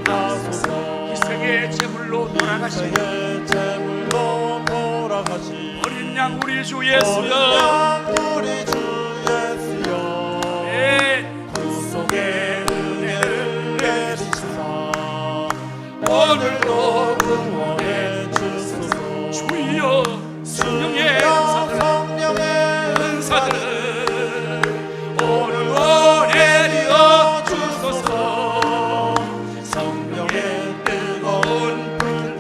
하소서. 희생의 제물로 돌아가신 희생의 제물로 돌아가신 어린 양 우리 주 어린 예수여, 양 우리 주 예수여, 네, 구속의 은혜를 내리시사 오늘도 구원해 주소서. 주여 성령의 성령의 은사들 오늘도 내려 주소서. 성령의 뜨거운 불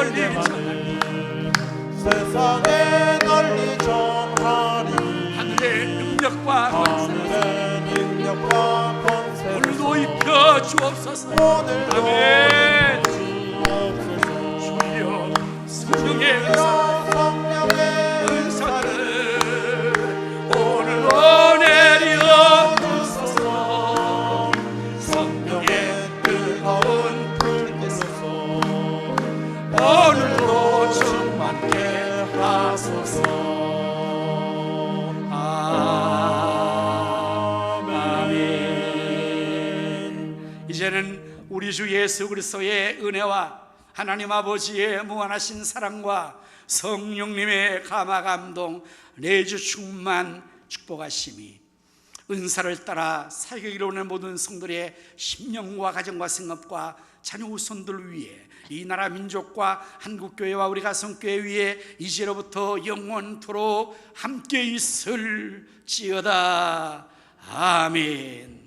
널리 전하리. 세상에 널리 전하리. 하늘의 능력과 권세 하늘의 능력과 권세 오늘도 입혀 주옵소서. 오늘도 아멘. 주옵소서. 주여 성령의 은사 성령의 은사를 오늘도 내려 주소서. 성령의 뜨거운 불께서 오늘도 충만케 하소서. 아멘. 이제는 우리 주 예수 그리스도의 은혜와 하나님 아버지의 무한하신 사랑과 성령님의 감화 감동 내주 충만 축복하심이 은사를 따라 사역을 오는 모든 성도의 심령과 가정과 생업과 자녀 후손들 위해 이 나라 민족과 한국교회와 우리 가성교회 위에 이제로부터 영원토록 함께 있을지어다. 아멘.